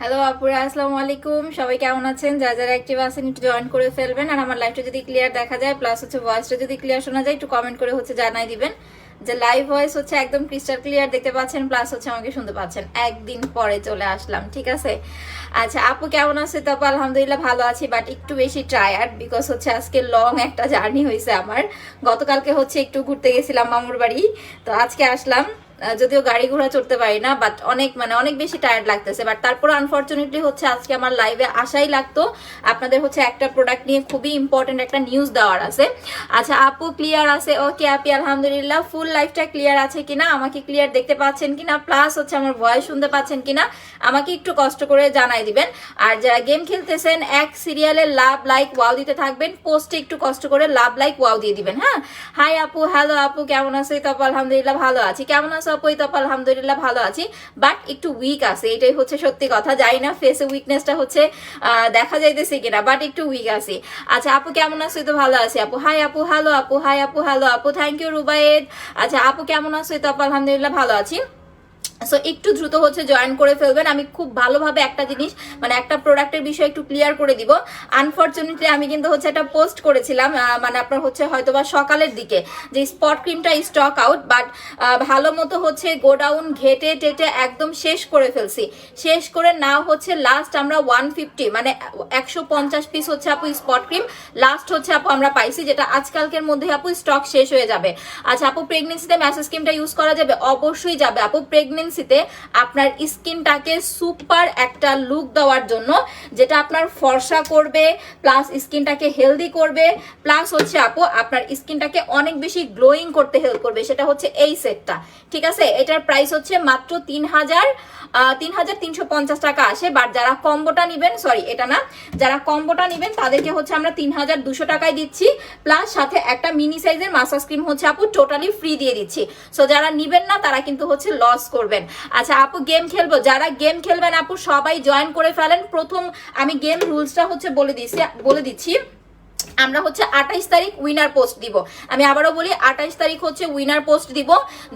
Hello আপুরা, আসসালামু আলাইকুম। সবাই কেমন আছেন? যারা যারা অ্যাক্টিভ আছেন একটু জয়েন করে ফেলবেন। আর আমার লাইভটা যদি ক্লিয়ার দেখা যায়, প্লাস হচ্ছে ভয়েসটা যদি ক্লিয়ার শোনা যায়, একটু কমেন্ট করে হচ্ছে জানাই দিবেন যে লাইভ ভয়েস হচ্ছে একদম ক্রিস্টাল ক্লিয়ার দেখতে পাচ্ছেন, প্লাস হচ্ছে আমাকে শুনতে পাচ্ছেন। একদিন পরে চলে আসলাম, ঠিক আছে? আচ্ছা আপু কেমন আছে? তো আপু আলহামদুলিল্লাহ ভালো আছি, বাট একটু বেশি টায়ার্ড বিকজ হচ্ছে আজকে লং একটা জার্নি হয়েছে আমার। গতকালকে হচ্ছে একটু ঘুরতে গেছিলাম মামুর বাড়ি, তো আজকে আসলাম। যদিও গাড়ি ঘোড়া চড়তে পারি না, বাট অনেক বেশি টায়ার্ড লাগতেছে। বাট তারপর আনফরচুনেটলি হচ্ছে আজকে আমার লাইভে আসাই লাগতো। আপনাদের হচ্ছে একটা প্রোডাক্ট নিয়ে খুবই ইম্পর্টেন্ট একটা নিউজ দেওয়ার আছে। আচ্ছা আপু ক্লিয়ার আছে? ওকে আপি আলহামদুলিল্লাহ। ফুল লাইভটা ক্লিয়ার আছে কিনা, আমাকে ক্লিয়ার দেখতে পাচ্ছেন কিনা, প্লাস হচ্ছে আমার ভয়েস শুনতে পাচ্ছেন কিনা, আমাকে একটু কষ্ট করে জানাই দিবেন। আর যারা গেম খেলতেছেন এক সিরিয়ালে লাভ লাইক ওয়াও দিতে থাকবেন, পোস্টে একটু কষ্ট করে লাভ লাইক ওয়াও দিয়ে দিবেন। হ্যাঁ, হাই আপু, হ্যালো আপু, কেমন আছো? তো আপু আলহামদুলিল্লাহ ভালো আছি। কেমন আছো আপু? তো আপু আলহামদুলিল্লাহ ভালো আছি, বাট একটু উইক আছে, এটাই হচ্ছে সত্যি কথা। জানি না ফেসে উইকনেসটা হচ্ছে দেখা যাইতেছে কিনা, বাট একটু উইক আছে। আচ্ছা আপু কেমন আছো? তো ভালো আছি আপু। হাই আপু, হ্যালো আপু, হাই আপু, হ্যালো আপু, থ্যাংক ইউ রুবায়েদ। আচ্ছা আপু কেমন আছো? তো আপু আলহামদুলিল্লাহ ভালো আছি। সো একটু দ্রুত হচ্ছে জয়েন করে ফেলবেন। আমি খুব ভালোভাবে একটা জিনিস একটা প্রোডাক্টের বিষয় একটু ক্লিয়ার করে দিব। আনফরচুনেটলি আমি কিন্তু হচ্ছে একটা পোস্ট করেছিলাম, আপনার হচ্ছে হয়তোবা সকালের দিকে, যে স্পট ক্রিমটা স্টক আউট, বাট ভালো মতো হচ্ছে গোডাউন ঘেটে টেটে একদম শেষ করে ফেলছি। শেষ করে নাও হচ্ছে লাস্ট আমরা 150 150 পিস হচ্ছে আপু স্পট ক্রিম লাস্ট হচ্ছে আপু আমরা পাইছি, যেটা আজকালকের মধ্যে আপু স্টক শেষ হয়ে যাবে। আচ্ছা আপু প্রেগনেন্সিতে ম্যাসেজ ক্রিমটা ইউজ করা যাবে? অবশ্যই যাবে আপু। প্রেগনেন্সিতে আপনার স্কিনটাকে সুপার একটা লুক দেওয়ার জন্য, যেটা আপনার ফর্সা করবে, প্লাস স্কিনটাকে হেলদি করবে, প্লাস হচ্ছে আপু আপনার স্কিনটাকে অনেক বেশি গ্লোয়িং করতে হেল্প করবে, সেটা হচ্ছে এই সেটটা। ঠিক আছে, এটার প্রাইস হচ্ছে মাত্র 3,350 টাকা আসে। বাট যারা কম্বোটা নিবেন, সরি এটা না, যারা কম্বোটা নিবেন তাদেরকে হচ্ছে আমরা 3,200 টাকায় দিচ্ছি, প্লাস সাথে একটা মিনি সাইজের মাসাজ ক্রিম হচ্ছে আপু টোটালি ফ্রি দিয়ে দিচ্ছি। সো যারা নিবেন না তারা কিন্তু হচ্ছে লস করবেন। আচ্ছা আপু গেম খেলবো? যারা গেম খেলবেন আপু সবাই জয়েন করে ফেলেন। প্রথম আমি গেম রুলসটা হচ্ছে বলে দিচ্ছি। আমরা হচ্ছে 28 তারিখ উইনার পোস্ট দিব। আমি আবারও বলি 28 তারিখ হচ্ছে উইনার পোস্ট দিব।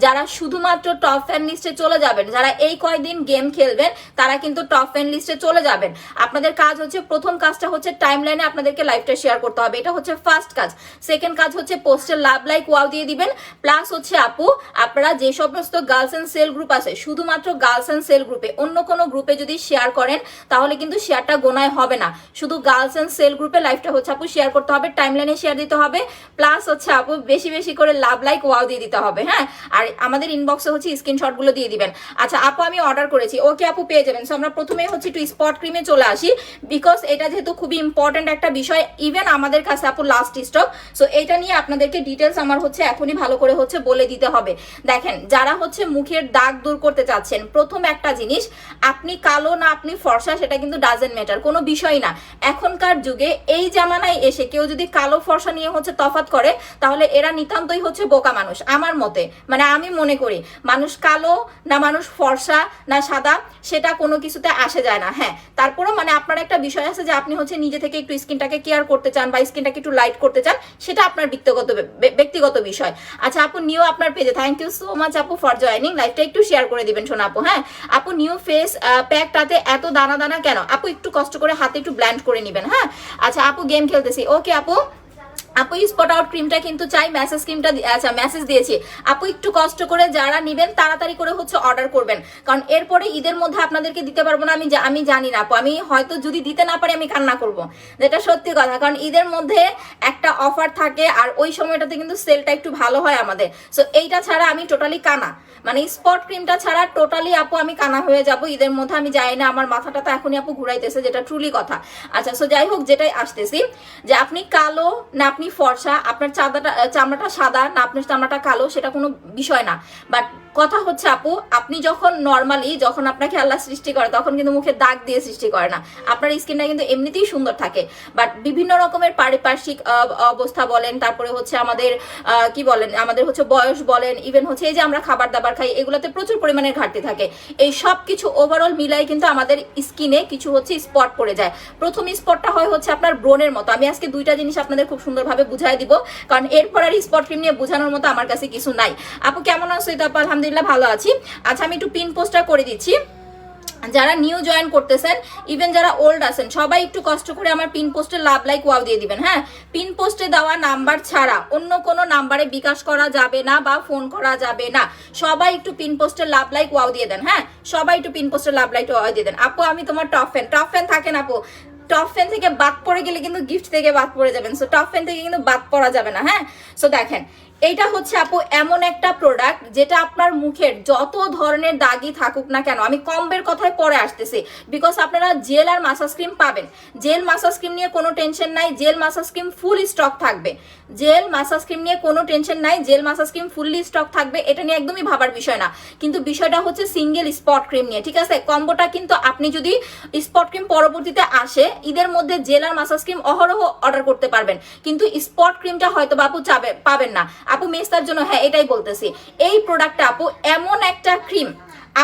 যারা শুধুমাত্র টপ ফ্যান লিস্টে চলে যাবেন, যারা এই কয়দিন গেম খেলবেন তারা কিন্তু টপ ফ্যান লিস্টে চলে যাবেন। আপনাদের কাজ হচ্ছে, প্রথম কাজটা হচ্ছে টাইমলাইনে আপনাদেরকে লাইভটা শেয়ার করতে হবে, এটা হচ্ছে ফার্স্ট কাজ। সেকেন্ড কাজ হচ্ছে পোস্টের লাভ লাইক ওয়াও দিয়ে দিবেন। প্লাস হচ্ছে আপু আপনারা যে সমস্ত গার্লস এন্ড সেল গ্রুপ আছে, শুধুমাত্র গার্লস এন্ড সেল গ্রুপে, অন্য কোনো গ্রুপে যদি শেয়ার করেন তাহলে কিন্তু শেয়ারটা গোনায় হবে না। শুধু গার্লস এন্ড সেল গ্রুপে লাইভটা হচ্ছে আপু শেয়ার করতে হবে, টাইমলাইনে শেয়ার দিতে হবে, প্লাস হচ্ছে আপু বেশি বেশি করে লাভ লাইক ওয়াও দিয়ে দিতে হবে। হ্যাঁ, আর আমাদের ইনবক্সে হচ্ছে স্ক্রিনশট গুলো দিয়ে দিবেন। আচ্ছা আপু আমি অর্ডার করেছি, ওকে আপু পেয়ে যাবেন। সো আমরা প্রথমে হচ্ছে একটু স্পট ক্রিমে চলে আসি, বিকজ এটা যেহেতু খুবই ইম্পর্টেন্ট একটা বিষয়, ইভেন আমাদের কাছে আপু লাস্ট স্টক। সো এটা নিয়ে আপনাদেরকে ডিটেলস আমার হচ্ছে এখনই ভালো করে হচ্ছে বলে দিতে হবে। দেখেন, যারা হচ্ছে মুখের দাগ দূর করতে চাচ্ছেন, প্রথম একটা জিনিস, আপনি কালো না আপনি ফর্সা সেটা কিন্তু ডাজেন্ট ম্যাটার, কোনো বিষয় না। এখনকার যুগে এই জামানায় এসে কেউ যদি কালো ফর্সা নিয়ে হচ্ছে তফাৎ করে, তাহলে এরা নিতান্তই হচ্ছে বোকা মানুষ আমার মতে। আমি মনে করি মানুষ কালো না মানুষ ফর্সা না সাদা সেটা কোনো কিছুতে আসে যায় না। হ্যাঁ, তারপরেও আপনার একটা বিষয় আছে যে আপনি হচ্ছে নিজে থেকে একটু স্কিনটাকে কেয়ার করতে চান বা স্কিনটাকে একটু লাইট করতে চান, সেটা আপনার ব্যক্তিগত বিষয়। আচ্ছা আপু নিউ আপনার পেজে, থ্যাংক ইউ সো মাচ আপু ফর জয়নিং। লাইভটা একটু শেয়ার করে দিবেন শোনা আপু। হ্যাঁ আপু নিউ ফেস প্যাকটাতে এত দানা দানা কেন? আপু একটু কষ্ট করে হাতে একটু ব্ল্যান্ড করে নিবেন। হ্যাঁ আচ্ছা আপু গেম খেলতেছি, ওকে আপু। আপু স্পট আউট ক্রিমটা কিন্তু চাই, মেসেজ ক্রিমটা আচ্ছা মেসেজ দিয়েছি আপু, একটু কষ্ট করে যারা নিবেন তাড়াতাড়ি করে হচ্ছে অর্ডার করবেন, কারণ এরপরে ঈদের মধ্যে আপনাদেরকে দিতে পারবো না। আমি জানি না আপু, আমি হয়তো যদি দিতে না পারি আমি কান্না করব, যেটা সত্যি কথা, কারণ ঈদের মধ্যে একটা অফার থাকে আর ওই সময়টাতে কিন্তু সেলটা একটু ভালো হয় আমাদের। সো এইটা ছাড়া আমি টোটালি কানা, স্পট ক্রিমটা ছাড়া টোটালি আপু আমি কানা হয়ে যাব ঈদের মধ্যে। আমি যাই না, আমার মাথাটা তো এখনই আপু ঘুরাইতেছে, যেটা ট্রুলি কথা। আচ্ছা সো যাই হোক, যেটাই আসতেছি, যে আপনি কালো না আপনি ফর্সা, আপনার চামড়াটা সাদা না আপনার চামড়াটা কালো, সেটা কোনো বিষয় না। বাট কথা হচ্ছে আপু, আপনি যখন নর্মালি যখন আপনাকে আল্লাহ সৃষ্টি করে তখন কিন্তু মুখে দাগ দিয়ে সৃষ্টি করে না, আপনার স্কিনটা কিন্তু এমনিতেই সুন্দর থাকে। বাট বিভিন্ন রকমের পারিপার্শ্বিক অবস্থা বলেন, তারপরে হচ্ছে আমাদের কি বলেন, আমাদের হচ্ছে বয়স বলেন, ইভেন হচ্ছে এই যে আমরা খাবার দাবার খাই, এগুলোতে প্রচুর পরিমাণের ঘাটতি থাকে। এই সব কিছু ওভারঅল মিলাই কিন্তু আমাদের স্কিনে কিছু হচ্ছে স্পট পড়ে যায়। প্রথম স্পটটা হয় হচ্ছে আপনার ব্রণের মতো। আমি আজকে দুইটা জিনিস আপনাদের খুব সুন্দরভাবে বুঝাই দিব, কারণ এরপর আর স্পট ক্রিম নিয়ে বোঝানোর মতো আমার কাছে কিছু নাই। আপু কেমন আছো? এটা আপু আলহামদুলিল্লাহ ভালো আছি। আচ্ছা আমি একটু পিন পোস্টটা করে দিচ্ছি। যারা নিউ জয়েন করতেছেন, ইভেন যারা ওল্ড আছেন, সবাই একটু কষ্ট করে আমার পিন পোস্টে লাভ লাইক ওয়াও দিয়ে দিবেন। হ্যাঁ, পিন পোস্টে দেওয়া নাম্বার ছাড়া অন্য কোনো নাম্বারে বিকাশ করা যাবে না বা ফোন করা যাবে না। সবাই একটু পিন পোস্টে লাভ লাইক ওয়াও দিয়ে দেন। হ্যাঁ, সবাই একটু পিন পোস্টে লাভ লাইক ওয়াও দিয়ে দেন। আপু আমি তোমার টপ ফ্যান থাকেন আপু। টপ ফ্যান থেকে বাদ পড়ে গেলে কিন্তু গিফট থেকে বাদ পড়ে যাবেন। সো টপ ফ্যান থেকে কিন্তু বাদ পড়া যাবে না। হ্যাঁ, সো দেখেন এইটা হচ্ছে আপু এমন একটা প্রোডাক্ট যেটা আপনার মুখের যত ধরনের দাগই থাকুক না কেন, আমি কম্বের কথায় পরে আসতেছি, বিকজ আপনারা জেল আর মাসাজ ক্রিম পাবেন। জেল মাসাজ ক্রিম নিয়ে কোনো টেনশন নাই, gel massage cream full stock থাকবে। জেল মাসাজ ক্রিম নিয়ে কোনো টেনশন নাই, gel massage cream fully stock থাকবে, এটা নিয়ে একদমই ভাবার বিষয় না। কিন্তু বিষয়টা হচ্ছে সিঙ্গেল স্পট ক্রিম নিয়ে, ঠিক আছে? কম্বোটা কিন্তু আপনি যদি স্পট ক্রিম পরবর্তীতে আসে, ঈদের মধ্যে জেল আর মাসাজ ক্রিম অহরহ অর্ডার করতে পারবেন, কিন্তু স্পট ক্রিমটা হয়তো আপু পাবেন না। আপু মেস্তার জন্য, হ্যাঁ এটাই বলতেছি, এই প্রোডাক্টটা আপু এমন একটা ক্রিম,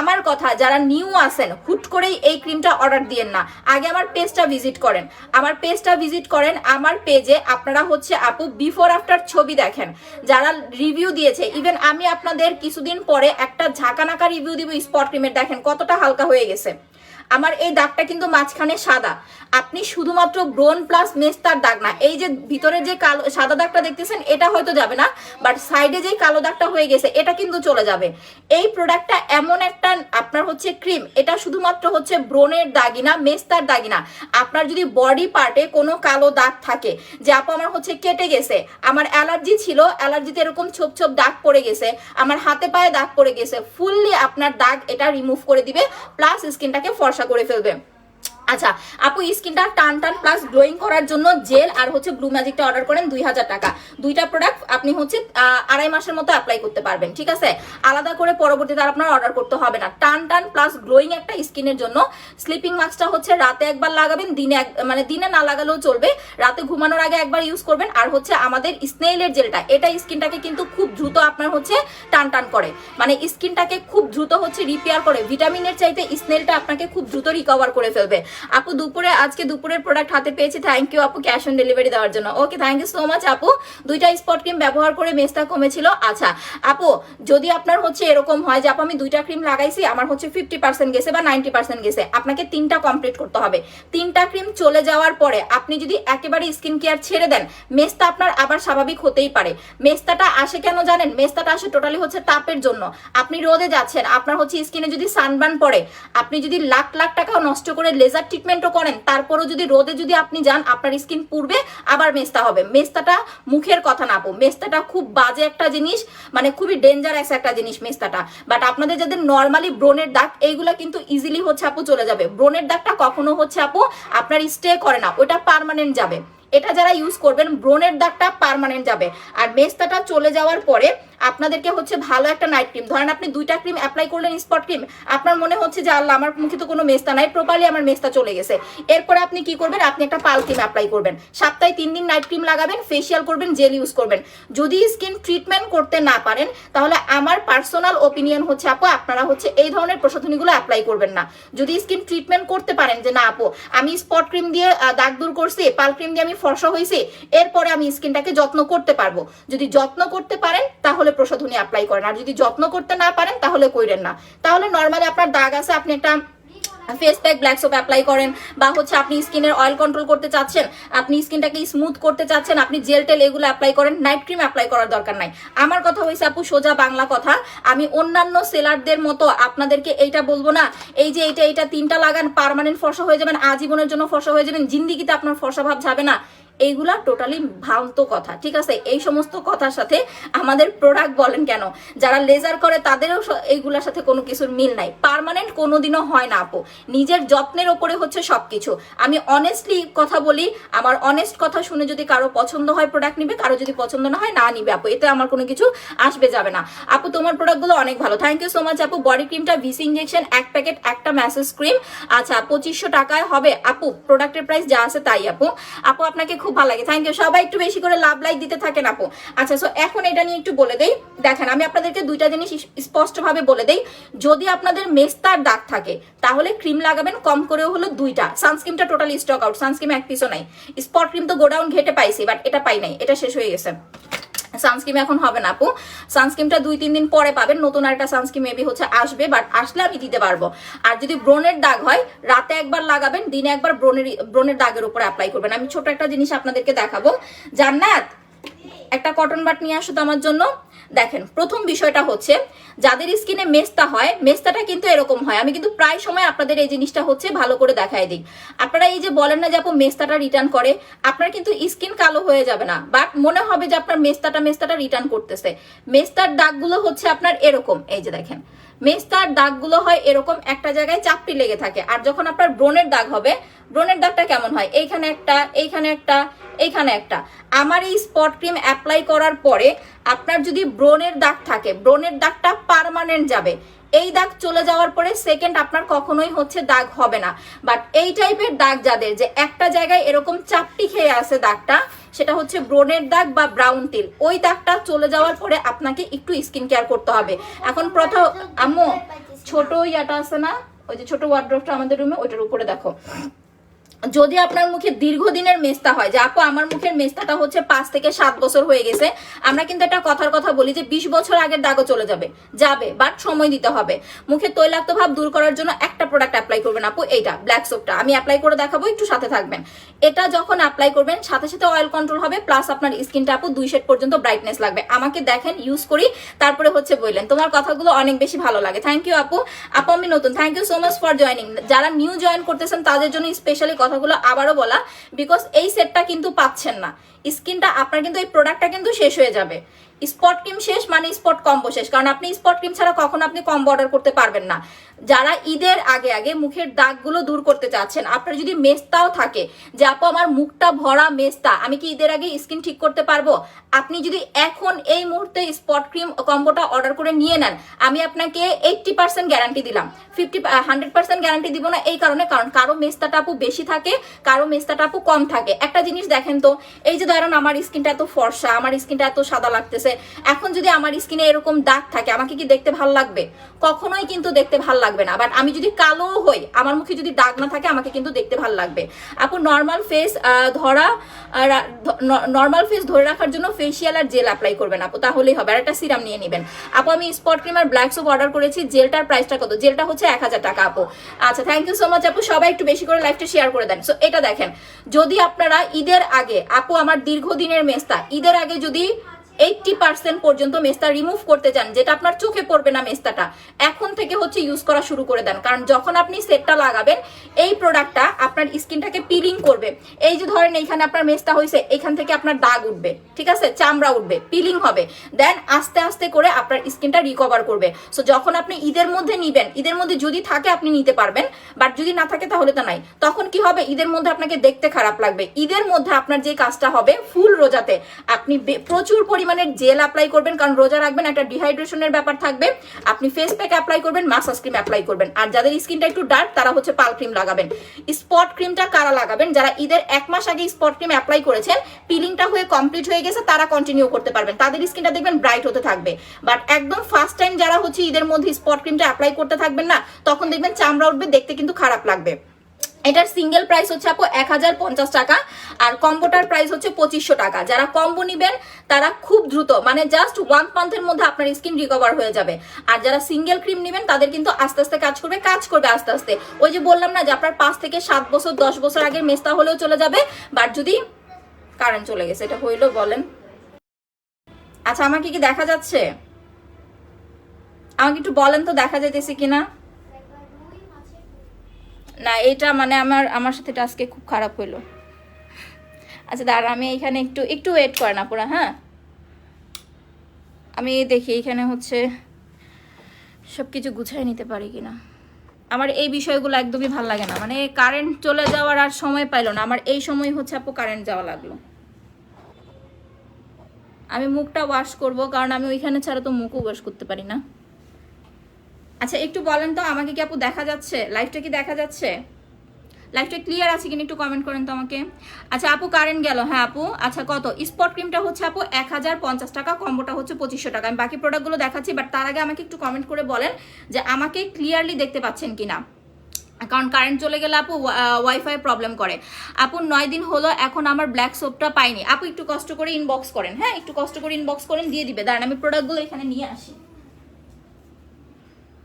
আমার কথা যারা নিউ আছেন হুট করেই এই ক্রিমটা অর্ডার দিয়েন না। আগে আমার পেজটা ভিজিট করেন, আমার পেজে আপনারা হচ্ছে আপু বিফোর আফটার ছবি দেখেন, যারা রিভিউ দিয়েছে। ইভেন আমি আপনাদের কিছুদিন পরে একটা ঝাঁকানাকা রিভিউ দিব স্পট ক্রিমের, দেখেন কতটা হালকা হয়ে গেছে। আমার এই দাগটা কিন্তু মাঝখানে সাদা, আপনি শুধুমাত্র ব্রোন প্লাস মেস্তার দাগ না, এই যে ভিতরে যে কালো সাদা দাগটা দেখতেছেন এটা হয়তো যাবে না, বাট সাইডে যে কালো দাগটা হয়ে গেছে এটা কিন্তু চলে যাবে। এই প্রোডাক্টটা এমন একটা আপনার হচ্ছে ক্রিম, এটা শুধুমাত্র হচ্ছে ব্রোনের দাগই না, মেস্তার দাগই না, আপনার যদি বডি পার্টে কোনো কালো দাগ থাকে, যে আপু আমার হচ্ছে কেটে গেছে, আমার অ্যালার্জি ছিল, অ্যালার্জিতে এরকম ছোপ ছোপ দাগ পড়ে গেছে, আমার হাতে পায়ে দাগ পড়ে গেছে, ফুললি আপনার দাগ এটা রিমুভ করে দিবে, প্লাস স্কিনটাকে ফর্সা করে ফেলবে। আচ্ছা আপু স্কিনটা টান টান প্লাস গ্লোয়িং করার জন্য জেল আর হচ্ছে ব্লু ম্যাজিকটা অর্ডার করেন 2000 টাকা, দুইটা প্রোডাক্ট আপনি হচ্ছে 2.5 মাসের মতো অ্যাপ্লাই করতে পারবেন, ঠিক আছে? আলাদা করে পরবর্তীতে আর আপনার অর্ডার করতে হবে না। টান টান প্লাস গ্লোয়িং একটা স্কিনের জন্য স্লিপিং মাস্কটা হচ্ছে রাতে একবার লাগাবেন, দিনে না লাগালেও চলবে, রাতে ঘুমানোর আগে একবার ইউজ করবেন। আর হচ্ছে আমাদের স্নেইলের জেলটা, এটা স্কিনটাকে কিন্তু খুব দ্রুত আপনার হচ্ছে টান টান করে, মানে স্কিনটাকে খুব দ্রুত হচ্ছে রিপেয়ার করে, ভিটামিনের চাইতে স্নেইলটা আপনাকে খুব দ্রুত রিকভার করে ফেলবে। আপু আজকে দুপুরের প্রোডাক্ট হাতে পেয়েছি, থ্যাংক ইউ আপু ক্যাশ অন ডেলিভারি দেওয়ার জন্য। ওকে, থ্যাংক ইউ সো মাচ আপু। দুইটা স্পট ক্রিম ব্যবহার করে মেস্তা কমেছিল। আচ্ছা আপু যদি আপনার হচ্ছে এরকম হয় যে আপু আমি দুইটা ক্রিম লাগাইছি, আমার হচ্ছে 50% গেছে বা 90% গেছে, আপনাকে 3টা কমপ্লিট করতে হবে। 3টা ক্রিম চলে যাওয়ার পরে আপনি যদি একেবারে স্কিন কেয়ার ছেড়ে দেন, মেস্তা আপনার আবার স্বাভাবিক হতেই পারে। মেস্তাটা আসে কেন জানেন? মেস্তাটা আসে টোটালি হচ্ছে তাপের জন্য। আপনি রোদে যাচ্ছেন, আপনার হচ্ছে স্কিনে যদি সানবার্ন পড়ে, আপনি যদি লাখ লাখ টাকাও নষ্ট করে লেজার ট্রিটমেন্টও করেন, তারপরও যদি রোদে যদি আপনি যান, আপনার স্কিন পুড়বে, আবার মেস্তা হবে। মেস্তাটা মুখের কথা না আপু, মেস্তাটা খুব বাজে একটা জিনিস, মানে খুবই ডেঞ্জারাস একটা জিনিস মেস্তাটা। বাট আপনাদের যাদের নর্মালি ব্রনের দাগ, এইগুলা কিন্তু ইজিলি হচ্ছে আপু চলে যাবে। ব্রনের দাগটা কখনো হচ্ছে আপু আপনার স্টে করে না, ওটা পার্মানেন্ট যাবে। এটা যারা ইউজ করবেন ব্রনের দাগটা পার্মানেন্ট যাবে। আর মেস্তাটা চলে যাওয়ার পরে আপনাদেরকে হচ্ছে ভালো একটা নাইট ক্রিম, ধরেন আপনি 2টা ক্রিম অ্যাপ্লাই করলেন স্পট ক্রিম, আপনার মনে হচ্ছে যে আল্লাহ আমার মুখে তো কোনো মেস্তা নাই, প্রপারলি আমার মেস্তা চলে গেছে, এরপরে আপনি কি করবেন? আপনি একটা পাল ক্রিম অ্যাপ্লাই করবেন, সপ্তাহে 3 দিন নাইট ক্রিম লাগাবেন, ফেসিয়াল করবেন, জেল ইউজ করবেন। যদি স্কিন ট্রিটমেন্ট করতে না পারেন, তাহলে আমার পার্সোনাল ওপিনিয়ন হচ্ছে আপু আপনারা হচ্ছে এই ধরনের প্রসাধনীগুলো অ্যাপ্লাই করবেন না। যদি স্কিন ট্রিটমেন্ট করতে পারেন যে না আপু আমি স্পট ক্রিম দিয়ে দাগ দূর করছি, পাল ক্রিম দিয়ে আমি ফর্সা হয়েছি, এরপরে আমি স্কিনটাকে যত্ন করতে পারবো, যদি যত্ন করতে পারেন তাহলে প্রসাধনী অ্যাপ্লাই করেন, আর যদি যত্ন করতে না পারেন তাহলে কইরেন না। তাহলে নর্মালি আপনার দাগ আছে, আপনি একটা face pack black soap apply করেন, বা হচ্ছে আপনি স্কিনের অয়েল কন্ট্রোল করতে চাচ্ছেন, আপনি স্কিনটাকে স্মুথ করতে চাচ্ছেন, আপনি জেল টেল এগুলো অ্যাপ্লাই করেন, নাইট ক্রিম অ্যাপ্লাই করার দরকার নাই। আমার কথা হয়েছে আপু সোজা বাংলা কথা, আমি অন্যান্য সেলারদের মতো আপনাদেরকে এইটা বলবো না এই যে এইটা 3টা লাগান পার্মানেন্ট ফর্সা হয়ে যাবেন, আজীবনের জন্য ফর্সা হয়ে যাবেন, জিন্দিগিতে আপনার ফর্সা ভাব যাবে না। এইগুলা টোটালি ভ্রান্ত কথা, ঠিক আছে? এই সমস্ত কথার সাথে আমাদের প্রোডাক্ট বলেন কেন, যারা লেজার করে তাদেরও এইগুলার সাথে কোনো কিছুর মিল নাই। পার্মানেন্ট কোনোদিনও হয় না আপু, নিজের যত্নের ওপরে হচ্ছে সবকিছু। আমি অনেস্টলি কথা বলি, আমার অনেস্ট কথা শুনে যদি কারো পছন্দ হয় প্রোডাক্ট নিবে, কারো যদি পছন্দ না হয় না নিবে আপু, এতে আমার কোনো কিছু আসবে যাবে না। আপু তোমার প্রোডাক্টগুলো অনেক ভালো, থ্যাংক ইউ সো মাচ আপু। বডি ক্রিমটা ভিসি ইনজেকশন 1 প্যাকেট, একটা ম্যাসেজ ক্রিম, আচ্ছা 2500 টাকায় হবে আপু, প্রোডাক্টের প্রাইস যা আছে তাই আপু। আপু আপনাকে খুব ভালো লাগে, থ্যাংক ইউ। সবাই একটু বেশি করে লাভ লাইক দিতে থাকেন আপু। আচ্ছা সো এখন এটা নিয়ে একটু বলে দেই, দেখেন আমি আপনাদেরকে 2টা জিনিস স্পষ্টভাবে বলে দেই। যদি আপনাদের মেস্তার দাগ থাকে তাহলে ক্রিম লাগাবেন কম করেও হলো 2টা। সানস্ক্রিনটা টোটালি স্টক আউট, সানস্ক্রিন এক পিসও নাই। স্পট ক্রিম তো গোডাউন ঘেটে পাইছি, বাট এটা পাই নাই, এটা শেষ হয়ে গেছে। সানস্ক্রিম এখন হবে না আপু, সানস্ক্রিমটা 2-3 দিন পরে পাবেন, নতুন একটা সানস্ক্রিম মেবি হচ্ছে আসবে, বাট আসলে আমি দিতে পারবো। আর যদি ব্রণের দাগ হয় রাতে একবার লাগাবেন, দিনে একবার ব্রণের দাগের উপরে অ্যাপ্লাই করবেন। আমি ছোট একটা জিনিস আপনাদেরকে দেখাবো। জান্নাত একটা কটন বাট নিয়ে আসো তো আমার জন্য। দেখেন প্রথম বিষয়টা হচ্ছে যাদের স্কিনে মেস্তা হয়, মেস্তাটা কিন্তু এরকম হয়, আমি কিন্তু প্রায় সময় আপনাদের এই জিনিসটা হচ্ছে ভালো করে দেখাই দিই। আপনারা এই যে বলেন না যে আপু মেস্তাটা রিটার্ন করে, আপনার কিন্তু স্কিন কালো হয়ে যাবে না, বাট মনে হবে যে আপনার মেস্তাটা রিটার্ন করতেছে। মেস্তার দাগগুলো হচ্ছে আপনার এরকম, এই যে দেখেন মেস্তার দাগগুলো হয় এরকম একটা জায়গায় চাপটি লেগে থাকে। আর যখন আপনার ব্রণের দাগ হবে, ব্রণের দাগটা কেমন হয়, এইখানে একটা, এইখানে একটা, এইখানে একটা। আমার এই স্পট ক্রিম অ্যাপ্লাই করার পরে আপনার যদি ব্রণের দাগ থাকে, ব্রণের দাগটা পার্মানেন্ট যাবে। এই দাগ চলে যাওয়ার পরে সেকেন্ড আপনার কখনোই হচ্ছে দাগ হবে না। বাট এই টাইপের দাগ যাদের, যে একটা জায়গায় এরকম চাপটি খেয়ে আছে দাগটা, সেটা হচ্ছে ব্রণের দাগ বা ব্রাউন তিল, ওই দাগটা চলে যাওয়ার পরে আপনাকে একটু স্কিন কেয়ার করতে হবে। এখন প্রথম আম্মু ছোট ইয়াটা আছে না, ওই যে ছোট ওয়ার্ড্রোবটা আমাদের রুমে, ওইটার উপরে দেখো। যদি আপনার মুখে দীর্ঘদিনের মেস্তা হয়, যে আপু আমার মুখের মেস্তাটা হচ্ছে 5 থেকে 7 বছর হয়ে গেছে, আমরা কিন্তু একটা কথার কথা বলি যে 20 বছর আগের দাগও চলে যাবে, বাট সময় দিতে হবে। মুখে তৈলাক্ত ভাব দূর করার জন্য একটা প্রোডাক্ট অ্যাপ্লাই করবেন আপু, এইটা ব্ল্যাক সোপটা আমি অ্যাপ্লাই করে দেখাবো, একটু সাথে থাকবেন। এটা যখন অ্যাপ্লাই করবেন সাথে সাথে অয়েল কন্ট্রোল হবে, প্লাস আপনার স্কিনটা আপু 2 শেড পর্যন্ত ব্রাইটনেস লাগবে। আমাকে দেখেন ইউজ করি, তারপরে হচ্ছে বললেন তোমার কথাগুলো অনেক বেশি ভালো লাগে। থ্যাংক ইউ আপু। আপু আমি নতুন, thank you so much for joining. যারা নিউ জয়েন করতেছেন তাদের জন্য স্পেশালি কথাগুলো আবারও বলা, বিকজ এই সেটটা কিন্তু পাচ্ছেন না। স্কিনটা আপনার কিন্তু এই প্রোডাক্টটা কিন্তু শেষ হয়ে যাবে। স্পট ক্রিম শেষ মানে স্পট কম্বো শেষ, কারণ আপনি স্পট ক্রিম ছাড়া কখনো আপনি কম্বো অর্ডার করতে পারবেন না। যারা ঈদের আগে আগে মুখের দাগগুলো দূর করতে চাচ্ছেন, আপনার যদি মেস্তাও থাকে যে আপু আমার মুখটা ভরা মেস্তা, আমি কি ঈদের আগে স্কিন ঠিক করতে পারবো, আপনি যদি এখন এই মুহূর্তে স্পট ক্রিম কম্বোটা অর্ডার করে নিয়ে নেন, আমি আপনাকে 80% গ্যারান্টি দিলাম। 100% গ্যারান্টি দিব না, এই কারণে কারণ কারো মেস্তাটা আপু বেশি থাকে, কারো মেস্তাটা আপু কম থাকে। একটা জিনিস দেখেন তো, এই যে ধরেন আমার স্কিনটা এত ফর্সা, আমার স্কিনটা এত সাদা লাগতেছে, এখন যদি আমার স্কিনে এরকম দাগ থাকে আমাকে কি দেখতে ভালো লাগবে? কখনোই কিন্তু দেখতে ভালো লাগবে না। বাট আমি যদি কালো হই, আমার মুখে যদি দাগ না থাকে, আমাকে কিন্তু দেখতে ভালো লাগবে। আপু নর্মাল ফেস ধরে রাখার জন্য ফেসিয়াল আর জেল অ্যাপ্লাই করবেন আপু, তাহলেই হবে। আর একটা সিরাম নিয়ে নেবেন আপু। আমি স্পট ক্রিম আর ব্ল্যাক সোপ অর্ডার করেছি, জেলটার প্রাইসটা কত? জেলটা হচ্ছে 1000 টাকা আপু। আচ্ছা থ্যাংক ইউ সো মাচ আপু, সবাই একটু বেশি করে লাইভটা শেয়ার করে দেন। সো এটা দেখেন, যদি আপনারা ঈদের আগে, আপু আমার দীর্ঘদিনের মেস্তা, ঈদের আগে যদি 80% পর্যন্ত মেস্তা রিমুভ করতে চান, যেটা আপনার চোখে পড়বে না মেস্তাটা, এখন থেকে হচ্ছে ইউজ করা শুরু করে দেন। কারণ যখন আপনি সেটটা লাগাবেন, এই প্রোডাক্টটা আপনার স্কিনটাকে পিলিং করবে। এই যে ধরেন এইখানে আপনার মেস্তা হয়েছে, এখান থেকে আপনার দাগ উঠবে, ঠিক আছে, চামড়া উঠবে, পিলিং হবে, দেন আস্তে আস্তে করে আপনার স্কিনটা রিকভার করবে। সো যখন আপনি ঈদের মধ্যে নিবেন, ঈদের মধ্যে যদি থাকে আপনি নিতে পারবেন, বাট যদি না থাকে তাহলে তো নাই। তখন কি হবে, ঈদের মধ্যে আপনাকে দেখতে খারাপ লাগবে। ঈদের মধ্যে আপনার যে কাজটা হবে, ফুল রোজাতে আপনি প্রচুর পরিমাণের জেল অ্যাপ্লাই করবেন, কারণ রোজা রাখবেন, একটা ডিহাইড্রেশনের ব্যাপার থাকবে। আপনি ফেস প্যাক অ্যাপ্লাই করবেন, মাসাজ ক্রিম অ্যাপ্লাই করবেন। আর যাদের স্কিনটা একটু ডার্ক তারা হচ্ছে পাল ক্রিম লাগাবেন। স্পট ক্রিমটা কারা লাগাবেন? যারা ঈদের 1 মাস আগে স্পট ক্রিম অ্যাপ্লাই করেছেন, পিলিংটা হয়ে কমপ্লিট হয়ে গেছে, তারা কন্টিনিউ করতে পারবেন, তাদের স্কিনটা দেখবেন ব্রাইট হতে থাকবে। বাট একদম ফার্স্ট টাইম যারা হচ্ছে ঈদের মধ্যে স্পট ক্রিমটা অ্যাপ্লাই করতে থাকবেন না, তখন দেখবেন চামড়া উঠবে, দেখতে কিন্তু খারাপ লাগবে। এটার সিঙ্গেল প্রাইস হচ্ছে আপু 1050 টাকা, আর কম্বোটার প্রাইস হচ্ছে 2500 টাকা। যারা কম্বো নিবেন তারা খুব দ্রুত, মানে জাস্ট 1 মান্থের মধ্যে আপনার স্কিন রিকভার হয়ে যাবে। আর যারা সিঙ্গেল ক্রিম নিবেন তাদের কিন্তু আস্তে আস্তে কাজ করবে আস্তে আস্তে। ওই যে বললাম না যে আপনার 5 থেকে 7 বছর 10 বছর আগের মেস্তা হলেও চলে যাবে। বাট যদি কারেন্ট চলে গেছে, এটা হইলো বলেন। আচ্ছা আমাকে কি দেখা যাচ্ছে? আমাকে একটু বলেন তো দেখা যাইতেছে কিনা। না এটা মানে আমার সাথে এটা আজকে খুব খারাপ হইলো। আচ্ছা দাঁড়া, আমি এইখানে একটু ওয়েট করে না পুরা, হ্যাঁ আমি দেখি এইখানে হচ্ছে সব কিছু গুছাই নিতে পারি কিনা। আমার এই বিষয়গুলো একদমই ভালো লাগে না, মানে কারেন্ট চলে যাওয়ার আর সময় পাইলো না। আমার এই সময় হচ্ছে আপু কারেন্ট যাওয়া লাগলো। আমি মুখটা ওয়াশ করব, কারণ আমি ওইখানে ছাড়া তো মুখও ওয়াশ করতে পারি না। আচ্ছা একটু বলেন তো আমাকে কি আপু দেখা যাচ্ছে? লাইভটা কি দেখা যাচ্ছে? লাইভটা ক্লিয়ার আছে কিনা একটু কমেন্ট করেন তো আমাকে। আচ্ছা আপু কারেন্ট গেল, হ্যাঁ আপু। আচ্ছা কত? স্পট ক্রিমটা হচ্ছে আপু 1050 টাকা, কম্বোটা হচ্ছে 2500 টাকা। আমি বাকি প্রোডাক্টগুলো দেখাচ্ছি, বাট তার আগে আমাকে একটু কমেন্ট করে বলেন যে আমাকে ক্লিয়ারলি দেখতে পাচ্ছেন কিনা। কারণ কারেন্ট চলে গেলে আপু ওয়াইফাই প্রবলেম করে। আপু 9 দিন হলো এখন আমার ব্ল্যাক সোপটা পাইনি। আপু একটু কষ্ট করে ইনবক্স করেন, হ্যাঁ একটু কষ্ট করে ইনবক্স করেন, দিয়ে দিবে। দাঁড়ান আমি প্রোডাক্টগুলো এখানে নিয়ে আসি।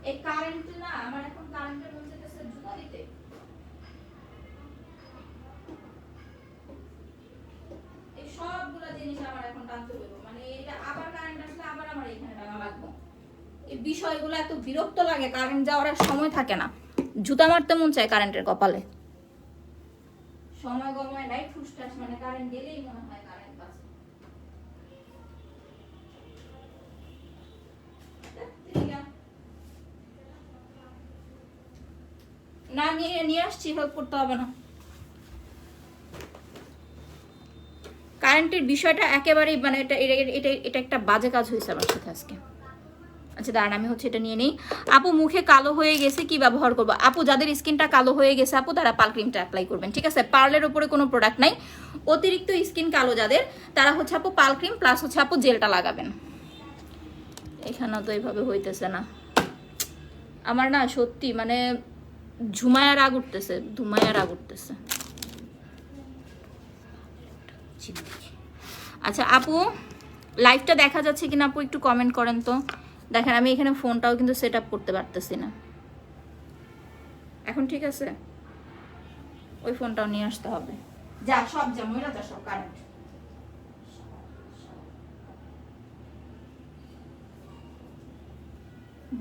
এই কারেন্ট না আমার এখন কারেন্টের মধ্যে যেতেছে জুতা দিতে। এই সবগুলা জিনিস আমার এখন টানতে হইব, মানে এটা আবার কারেন্ট আসলে আবার আমার এখানে টানা লাগবে। এই বিষয়গুলো এত বিরক্ত লাগে, কারেন্ট যাওয়ার আর সময় থাকে না, জুতা মারতে মন চায় কারেন্টের কপালে। সময় গময় নাই, ফুসটাস মানে কারেন্ট গেলেই মনে হয় কারেন্ট আছে। না নিয়ে আসছি, হেল্প করতে হবে না। কারেন্টের বিষয়টা একেবারেই মানে এটা একটা বাজে কাজ হয়েছে আমার সাথে আজকে। আচ্ছা দাঁড়ান আমি হচ্ছে এটা নিয়ে নিই। আপু মুখে কালো হয়ে গেছে কি ব্যবহার করবো? আপু যাদের স্কিনটা কালো হয়ে গেছে আপু তারা পার্ল ক্রিমটা অ্যাপ্লাই করবেন, ঠিক আছে? পার্লের উপরে কোনো প্রোডাক্ট নাই। অতিরিক্ত স্কিন কালো যাদের, তারা হচ্ছে আপু পার্ল ক্রিম প্লাস হচ্ছে আপু জেলটা লাগাবেন। এখানেও তো এইভাবে হইতেছে না আমার, না সত্যি মানে ঝুমায়া রাগ উঠতেছে, ধুমায়া রাগ উঠতেছে। আচ্ছা আপু লাইভটা দেখা যাচ্ছে কিনা আপু একটু কমেন্ট করেন তো। দেখেন আমি এখানে ফোনটাও কিন্তু সেট আপ করতে পারতেছি না এখন, ঠিক আছে? ওই ফোনটাও নিয়ে আসতে হবে। যা সব যা মহিলা যা সব কারেন্ট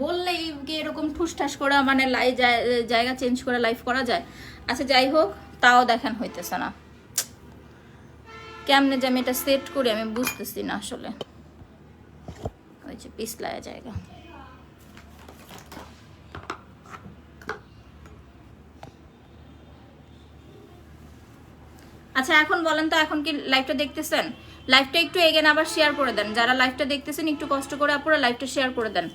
বললেই কি এরকম ঠুসঠাস করা মানে জায়গা চেঞ্জ করে লাইভ করা যায়? আচ্ছা যাই হোক, তাও দেখেন হইতেছে না। কেমনে যে আমি এটা সেট করি আমি বুঝতেছি না আসলে। ওই যে পিছলায় জায়গা। আচ্ছা এখন বলেন তো, এখন কি লাইভটা দেখতেছেন? লাইভটা একটু এগেন আবার শেয়ার করে দেন। যারা লাইভটা দেখতেছেন একটু কষ্ট করে আপুরা লাইভটা শেয়ার করে দেন।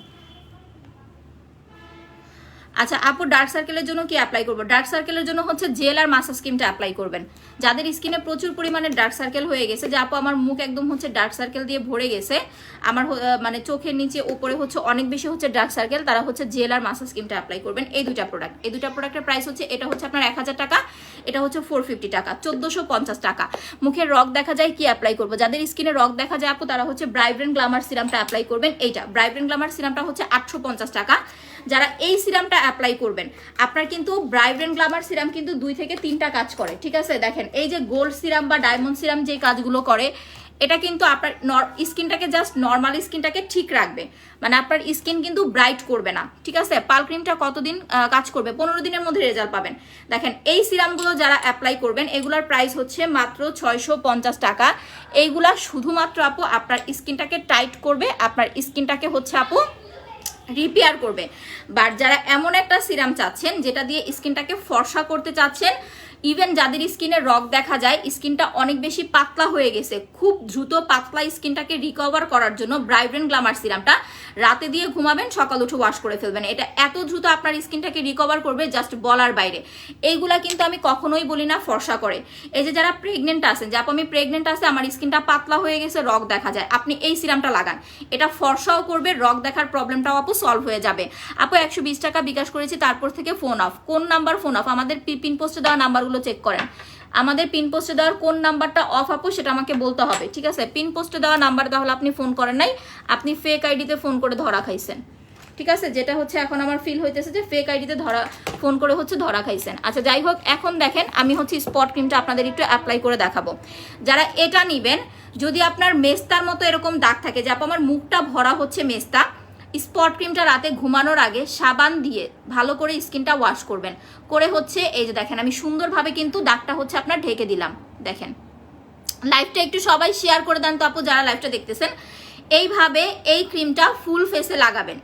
আচ্ছা আপু ডার্ক সার্কেলের জন্য কি অ্যাপ্লাই করবো? ডার্ক সার্কেলের জন্য হচ্ছে জেল আর মাসাজ ক্রিমটা অ্যাপ্লাই করবেন। যাদের স্কিনে প্রচুর পরিমাণে ডার্ক সার্কেল হয়ে গেছে, যে আপু আমার মুখ একদম হচ্ছে ডার্ক সার্কেল দিয়ে ভরে গেছে, আমার মানে চোখের নিচে উপরে হচ্ছে অনেক বেশি হচ্ছে ডার্ক সার্কেল, তারা হচ্ছে জেল আর মাসাজ ক্রিমটা অ্যাপ্লাই করবেন। এই দুইটা প্রোডাক্ট, এই দুইটা প্রোডাক্টের প্রাইস হচ্ছে, এটা হচ্ছে আপনার 1000 টাকা, এটা হচ্ছে 450 টাকা, 1450 টাকা। মুখের রগ দেখা যায় কি অ্যাপ্লাই করবো? যাদের স্কিনে রগ দেখা যায় আপু তারা হচ্ছে ব্রাইব্রেন গ্ল্যামার সিরামটা অ্যাপ্লাই করবেন। এইটা ব্রাইব্রেন গ্ল্যামার সিরামটা হচ্ছে 850 টাকা। যারা এই সিরামটা অ্যাপ্লাই করবেন, আপনার কিন্তু ব্রাইব্রেন গ্ল্যামার সিরাম কিন্তু 2 থেকে 3টা কাজ করে, ঠিক আছে? দেখেন এই যে গোল্ড সিরাম বা ডায়মন্ড সিরাম যে কাজগুলো করে, এটা কিন্তু আপনার স্কিনটাকে জাস্ট নর্মাল স্কিনটাকে ঠিক রাখবে, মানে আপনার স্কিন কিন্তু ব্রাইট করবে না, ঠিক আছে? পার্ল ক্রিমটা কতদিন কাজ করবে? 15 দিনের মধ্যে রেজাল্ট পাবেন। দেখেন এই সিরামগুলো যারা অ্যাপ্লাই করবেন এগুলার প্রাইস হচ্ছে মাত্র 650 টাকা। এইগুলা শুধুমাত্র আপু আপনার স্কিনটাকে টাইট করবে, আপনার স্কিনটাকে হচ্ছে আপু রিপেয়ার করবে। বাট যারা এমন একটা সিরাম চাচ্ছেন যেটা দিয়ে স্কিনটাকে ফর্সা করতে চাচ্ছেন, ইভেন যাদের স্কিনে রগ দেখা যায়, স্কিনটা অনেক বেশি পাতলা হয়ে গেছে, খুব দ্রুত পাতলা স্কিনটাকে রিকভার করার জন্য ব্রাইব্রেন গ্ল্যামার সিরামটা রাতে দিয়ে ঘুমাবেন, সকাল উঠে ওয়াশ করে ফেলবেন। এটা এত দ্রুত আপনার স্কিনটাকে রিকভার করবে জাস্ট বলার বাইরে। এইগুলা কিন্তু আমি কখনোই বলি না ফর্সা করে। এই যে যারা প্রেগনেন্ট আছেন, যে আপু আমি প্রেগনেন্ট আছে, আমার স্কিনটা পাতলা হয়ে গেছে, রগ দেখা যায়, আপনি এই সিরামটা লাগান, এটা ফর্সাও করবে, রগ দেখার প্রবলেমটাও আপু সলভ হয়ে যাবে। আপু 120 টাকা বিকাশ করেছি, তারপর থেকে ফোন অফ। কোন নাম্বার ফোন অফ? আমাদের পিন পোস্টে দেওয়া নাম্বারগুলো চেক করেন। আমাদের পিন পোস্টে দেওয়ার কোন নাম্বারটা অফ আপু সেটা আমাকে বলতে হবে, ঠিক আছে? পিন পোস্টে দেওয়া নাম্বার তাহলে আপনি ফোন করেন নাই, আপনি ফেক আইডিতে ফোন করে ধরা খাইছেন, ঠিক আছে? যেটা হচ্ছে এখন আমার ফিল হইতেছে যে ফেক আইডিতে ফোন করে হচ্ছে ধরা খাইছেন। আচ্ছা যাই হোক, এখন দেখেন আমি হচ্ছে স্পট ক্রিমটা আপনাদের একটু অ্যাপ্লাই করে দেখাবো। যারা এটা নিবেন, যদি আপনার মেস্তার মতো এরকম দাগ থাকে, যে আপু আমার মুখটা ভরা হচ্ছে মেস্তা, স্পট ক্রিমটা রাতে ঘুমানোর আগে সাবান দিয়ে ভালো করে স্কিনটা ওয়াশ করবেন, করে হচ্ছে এই যে দেখেন আমি সুন্দরভাবে কিন্তু দাগটা হচ্ছে আপনার ঢেকে দিলাম। দেখেন লাইভটা একটু সবাই শেয়ার করে দেন তো আপু যারা লাইভটা দেখতেছেন। এইভাবে এই ক্রিমটা ফুল ফেসে লাগাবেন,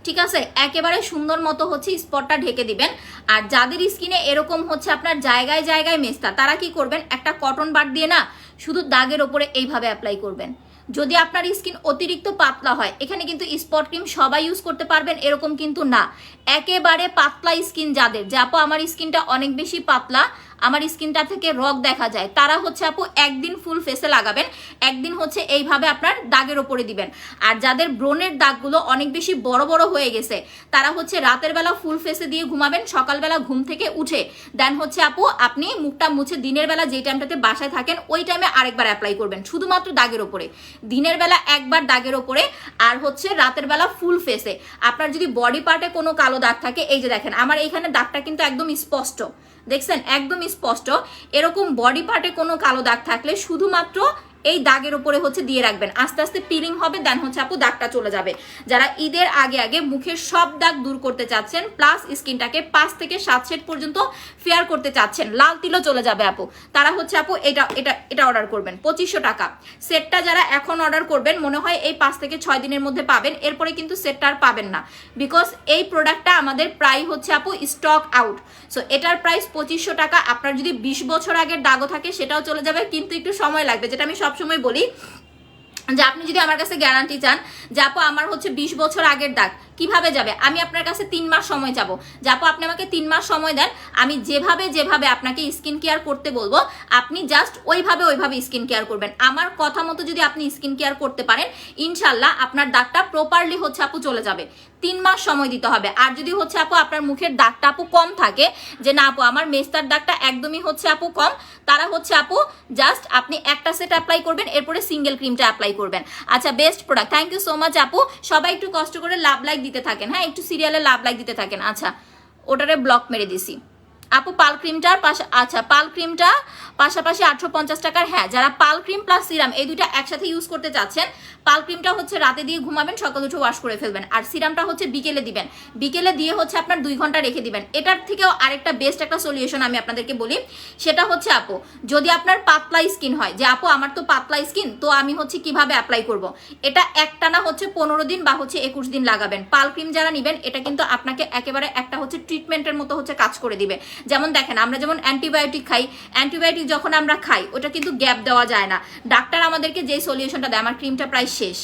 ঠিক আছে? একেবারে সুন্দর মতো হচ্ছে স্পটটা ঢেকে দিবেন। আর যাদের স্কিনে এরকম হচ্ছে আপনার জায়গায় জায়গায় মেস্তা, তারা কি করবেন, একটা কটন বাড দিয়ে না শুধু দাগের ওপরে এইভাবে অ্যাপ্লাই করবেন। যদি আপনার স্কিন অতিরিক্ত পাতলা হয়, এখানে কিন্তু স্পট ক্রিম সবাই ইউজ করতে পারবেন এরকম কিন্তু না। একেবারে পাতলা স্কিন যাদের, যে আপু আমার স্কিনটা অনেক বেশি পাতলা, আমার স্কিনটা থেকে রগ দেখা যায়, তারা হচ্ছে আপু একদিন ফুল ফেসে লাগাবেন, একদিন হচ্ছে এইভাবে আপনার দাগের ওপরে দিবেন। আর যাদের ব্রণের দাগগুলো অনেক বেশি বড় বড় হয়ে গেছে তারা হচ্ছে রাতের বেলা ফুল ফেসে দিয়ে ঘুমাবেন, সকালবেলা ঘুম থেকে উঠে দেন হচ্ছে আপু আপনি মুখটা মুছে দিনের বেলা যে টাইমটাতে বাসায় থাকেন ওই টাইমে আরেকবার অ্যাপ্লাই করবেন, শুধুমাত্র দাগের ওপরে। দিনের বেলা একবার দাগের ওপরে, আর হচ্ছে রাতের বেলা ফুল ফেসে। আপনার যদি বডি পার্টে কোনো কালো দাগ থাকে, এই যে দেখেন আমার এইখানে দাগটা কিন্তু একদম স্পষ্ট, দেখছেন একদম স্পষ্ট। এরকম বডি পার্টে কোনো কালো দাগ থাকলে শুধুমাত্র এই দাগের উপরে হচ্ছে দিয়ে রাখবেন, আস্তে আস্তে পিলিং হবে, দেন হচ্ছে আপু দাগটা চলে যাবে। যারা ঈদের আগে আগে মুখের সব দাগ দূর করতে চাচ্ছেন প্লাস স্কিনটাকে 5 থেকে 7 শেড পর্যন্ত ফেয়ার করতে চাচ্ছেন, লাল তিলও চলে যাবে আপু, তারা হচ্ছে আপু এটা এটা এটা অর্ডার করবেন 2500 টাকা সেটটা। যারা এখন অর্ডার করবেন মনে হয় এই 5 থেকে 6 দিনের মধ্যে পাবেন, এরপরে কিন্তু সেটটা আর পাবেন না, বিকজ এই প্রোডাক্টটা আমাদের প্রায় হচ্ছে আপু স্টক আউট। সো এটার প্রাইস 2500 টাকা। আপনার যদি 20 বছর আগের দাগও থাকে সেটাও চলে যাবে, কিন্তু একটু সময় লাগবে, যেটা আমি সবসময় বলি যে আপনি যদি আমার কাছে গ্যারান্টি চান যে আপু আমার হচ্ছে 20 বছর আগের দাগ, কিভাবে যাবে? আমি আপনার কাছে 3 মাস সময় চাবো, যে আপু আপনি আমাকে 3 মাস সময় দেন, আমি যেভাবে যেভাবে আপনাকে স্কিন কেয়ার করতে বলবো আপনি জাস্ট ওইভাবে স্কিন কেয়ার করবেন। আমার কথা মতো যদি আপনি স্কিন কেয়ার করতে পারেন ইনশাল্লাহ আপনার দাগটা প্রপারলি হচ্ছে আপু চলে যাবে। 3 মাস সময় দিতে হবে। আর যদি হচ্ছে আপু আপনার মুখের দাগটা আপু কম থাকে, যে না আপু আমার মেস্তার দাগটা একদমই হচ্ছে আপু কম, তারা হচ্ছে আপু জাস্ট আপনি একটা সেট অ্যাপ্লাই করবেন, এরপরে সিঙ্গেল ক্রিমটা অ্যাপ্লাই করবেন। আচ্ছা best product, thank you so much আপু। সবাই একটু কষ্ট করে লাভ লাইক দিতে থাকেন, হ্যাঁ একটু সিরিয়ালে লাভ লাইক দিতে থাকেন। আচ্ছা ওটারে ব্লক মেরে দিছি আপু। পাল ক্রিমটার আচ্ছা পাল ক্রিমটা পাশাপাশি 850 টাকার। হ্যাঁ যারা পাল ক্রিম প্লাস সিরাম এই দুইটা একসাথে ইউজ করতে চাচ্ছেন, পাল ক্রিমটা হচ্ছে রাতে দিয়ে ঘুমাবেন, সকাল উঠে ওয়াশ করে ফেলবেন, আর সিরামটা হচ্ছে বিকেলে দিবেন, বিকেলে দিয়ে হচ্ছে আপনার 2 ঘন্টা রেখে দিবেন। এটার থেকেও আরেকটা বেস্ট একটা সলিউশন আমি আপনাদেরকে বলি, সেটা হচ্ছে আপু যদি আপনার পাতলা স্কিন হয়, যে আপু আমার তো পাতলা স্কিন, তো আমি হচ্ছে কিভাবে অ্যাপ্লাই করব, এটা একটানা হচ্ছে 15 দিন বা হচ্ছে 21 দিন লাগাবেন। পাল ক্রিম যারা নেবেন এটা কিন্তু আপনাকে একেবারে একটা হচ্ছে ট্রিটমেন্টের মতো হচ্ছে কাজ করে দিবে। যেমন দেখেন আমরা যেমন অ্যান্টিবায়োটিক খাই, অ্যান্টিবায়োটিক যখন আমরা খাই ওটা কিন্তু গ্যাপ দেওয়া যায় না, ডাক্তার আমাদেরকে যে সলিউশনটা দেয়, আমার ক্রিমটা প্রায় শেষ,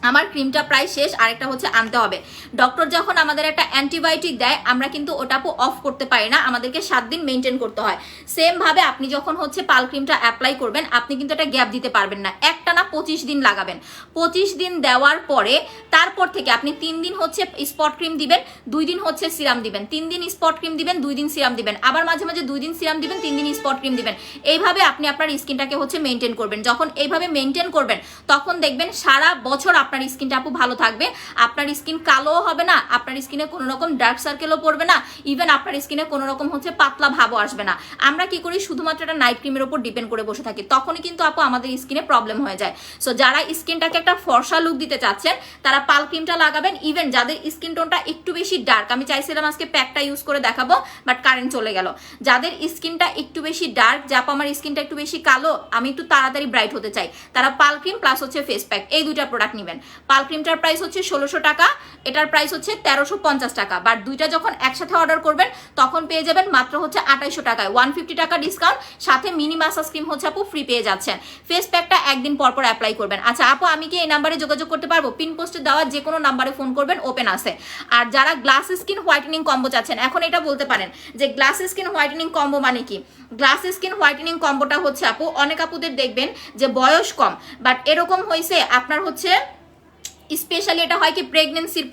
আমার ক্রিমটা প্রায় শেষ, আরেকটা হচ্ছে আনতে হবে। ডক্টর যখন আমাদের একটা অ্যান্টিবায়োটিক দেয় আমরা কিন্তু ওটা অফ করতে পারি না, আমাদেরকে 7 দিন মেনটেন করতে হয়। সেম ভাবে আপনি যখন হচ্ছে পাল ক্রিমটা অ্যাপ্লাই করবেন আপনি কিন্তু এটা গ্যাপ দিতে পারবেন না, একটানা 25 দিন লাগাবেন। 25 দিন দেওয়ার পরে তারপর থেকে আপনি 3 দিন হচ্ছে স্পট ক্রিম দিবেন, 2 দিন হচ্ছে সিরাম দিবেন, 3 দিন স্পট ক্রিম দিবেন, 2 দিন সিরাম দিবেন, আবার মাঝে মাঝে 2 দিন সিরাম দিবেন, 3 দিন স্পট ক্রিম দিবেন। এইভাবে আপনি আপনার স্কিনটাকে হচ্ছে মেনটেন করবেন। যখন এইভাবে মেনটেন করবেন তখন দেখবেন সারা বছর আপনার স্কিনটা আপু ভালো থাকবে, আপনার স্কিন কালোও হবে না, আপনার স্কিনে কোনো রকম ডার্ক সার্কেলও পড়বে না, ইভেন আপনার স্কিনে কোনো রকম হচ্ছে পাতলা ভাবও আসবে না। আমরা কি করি শুধুমাত্র একটা নাইট ক্রিমের উপর ডিপেন্ড করে বসে থাকি, তখনই কিন্তু আপু আমাদের স্কিনে প্রবলেম হয়ে যায়। সো যারা স্কিনটাকে একটা ফর্সা লুক দিতে চাচ্ছেন তারা পাল ক্রিমটা লাগাবেন। ইভেন যাদের স্কিন টোনটা একটু বেশি ডার্ক, আমি চাইছিলাম আজকে প্যাকটা ইউজ করে দেখাবো বাট কারেন্ট চলে গেল, যাদের স্কিনটা একটু বেশি ডার্ক, যাপ আমার স্কিনটা একটু বেশি কালো, আমি একটু তাড়াতাড়ি ব্রাইট হতে চাই, তারা পাল ক্রিম প্লাস হচ্ছে ফেস প্যাক এই দুইটা প্রোডাক্ট নেবেন। পাল ক্রিমটার প্রাইস হচ্ছে 1600 টাকা, এটার প্রাইস হচ্ছে 1350 টাকা, বাট দুইটা যখন একসাথে অর্ডার করবেন তখন পেয়ে যাবেন মাত্র হচ্ছে 2800 টাকায়, 150 টাকা ডিসকাউন্ট, সাথে মিনি মাসাজ ক্রিম হচ্ছে আপু ফ্রি পেয়ে যাচ্ছেন। ফেস প্যাকটা একদিন পর পর অ্যাপ্লাই করবেন। আচ্ছা আপু আমি কি এই নাম্বারে যোগাযোগ করতে পারবো? পিন পোস্টে দেওয়া যে কোনো নাম্বারে ফোন করবেন, ওপেন আছে। আর যারা গ্লাস স্কিন হোয়াইটেনিং কম্বো চাচ্ছেন, এখন এটা বলতে পারেন যে গ্লাস স্কিন হোয়াইটেনিং কম্বো মানে কি? গ্লাস স্কিন হোয়াইটেনিং কম্বোটা হচ্ছে আপু অনেক আপুদের দেখবেন যে বয়স কম, বাট এরকম হয়েছে আপনার হচ্ছে স্পেশালি এটা হয় কি প্রেগনেন্সির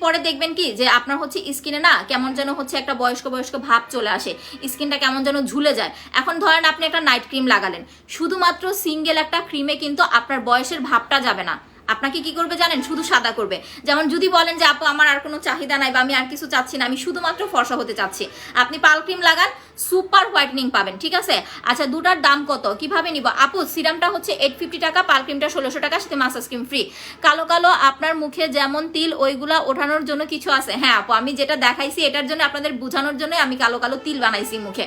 পরে দেখবেন কি যে আপনার হচ্ছে স্কিনে না কেমন যেন হচ্ছে একটা বয়স্ক ভাব চলে আসে, স্কিনটা কেমন যেন ঝুলে যায়। এখন ধরেন আপনি একটা নাইট ক্রিম লাগালেন, শুধুমাত্র সিঙ্গেল একটা ক্রিমে কিন্তু আপনার বয়সের ভাবটা যাবে না, আপনাকে কি করবে জানেন? শুধু সাদা করবে। যেমন যদি বলেন যে আপু আমার আর কোনো চাহিদা নাই বা আমি আর কিছু চাচ্ছি না, আমি শুধুমাত্র ফর্সা হতে চাচ্ছি, আপনি পাল ক্রিম লাগান, সুপার হোয়াইটনিং পাবেন। ঠিক আছে? আচ্ছা দুটার দাম কত, কিভাবে নিব? আপু সিরামটা হচ্ছে 850 টাকা, পাল ক্রিমটা 1600 টাকা, সাথে মাসাজ ক্রিম ফ্রি। কালো কালো আপনার মুখে যেমন তিল ওইগুলা ওঠানোর জন্য কিছু আছে। হ্যাঁ আপু আমি যেটা দেখাইছি এটার জন্য আপনাদের বোঝানোর জন্য আমি কালো কালো তিল বানাইছি মুখে।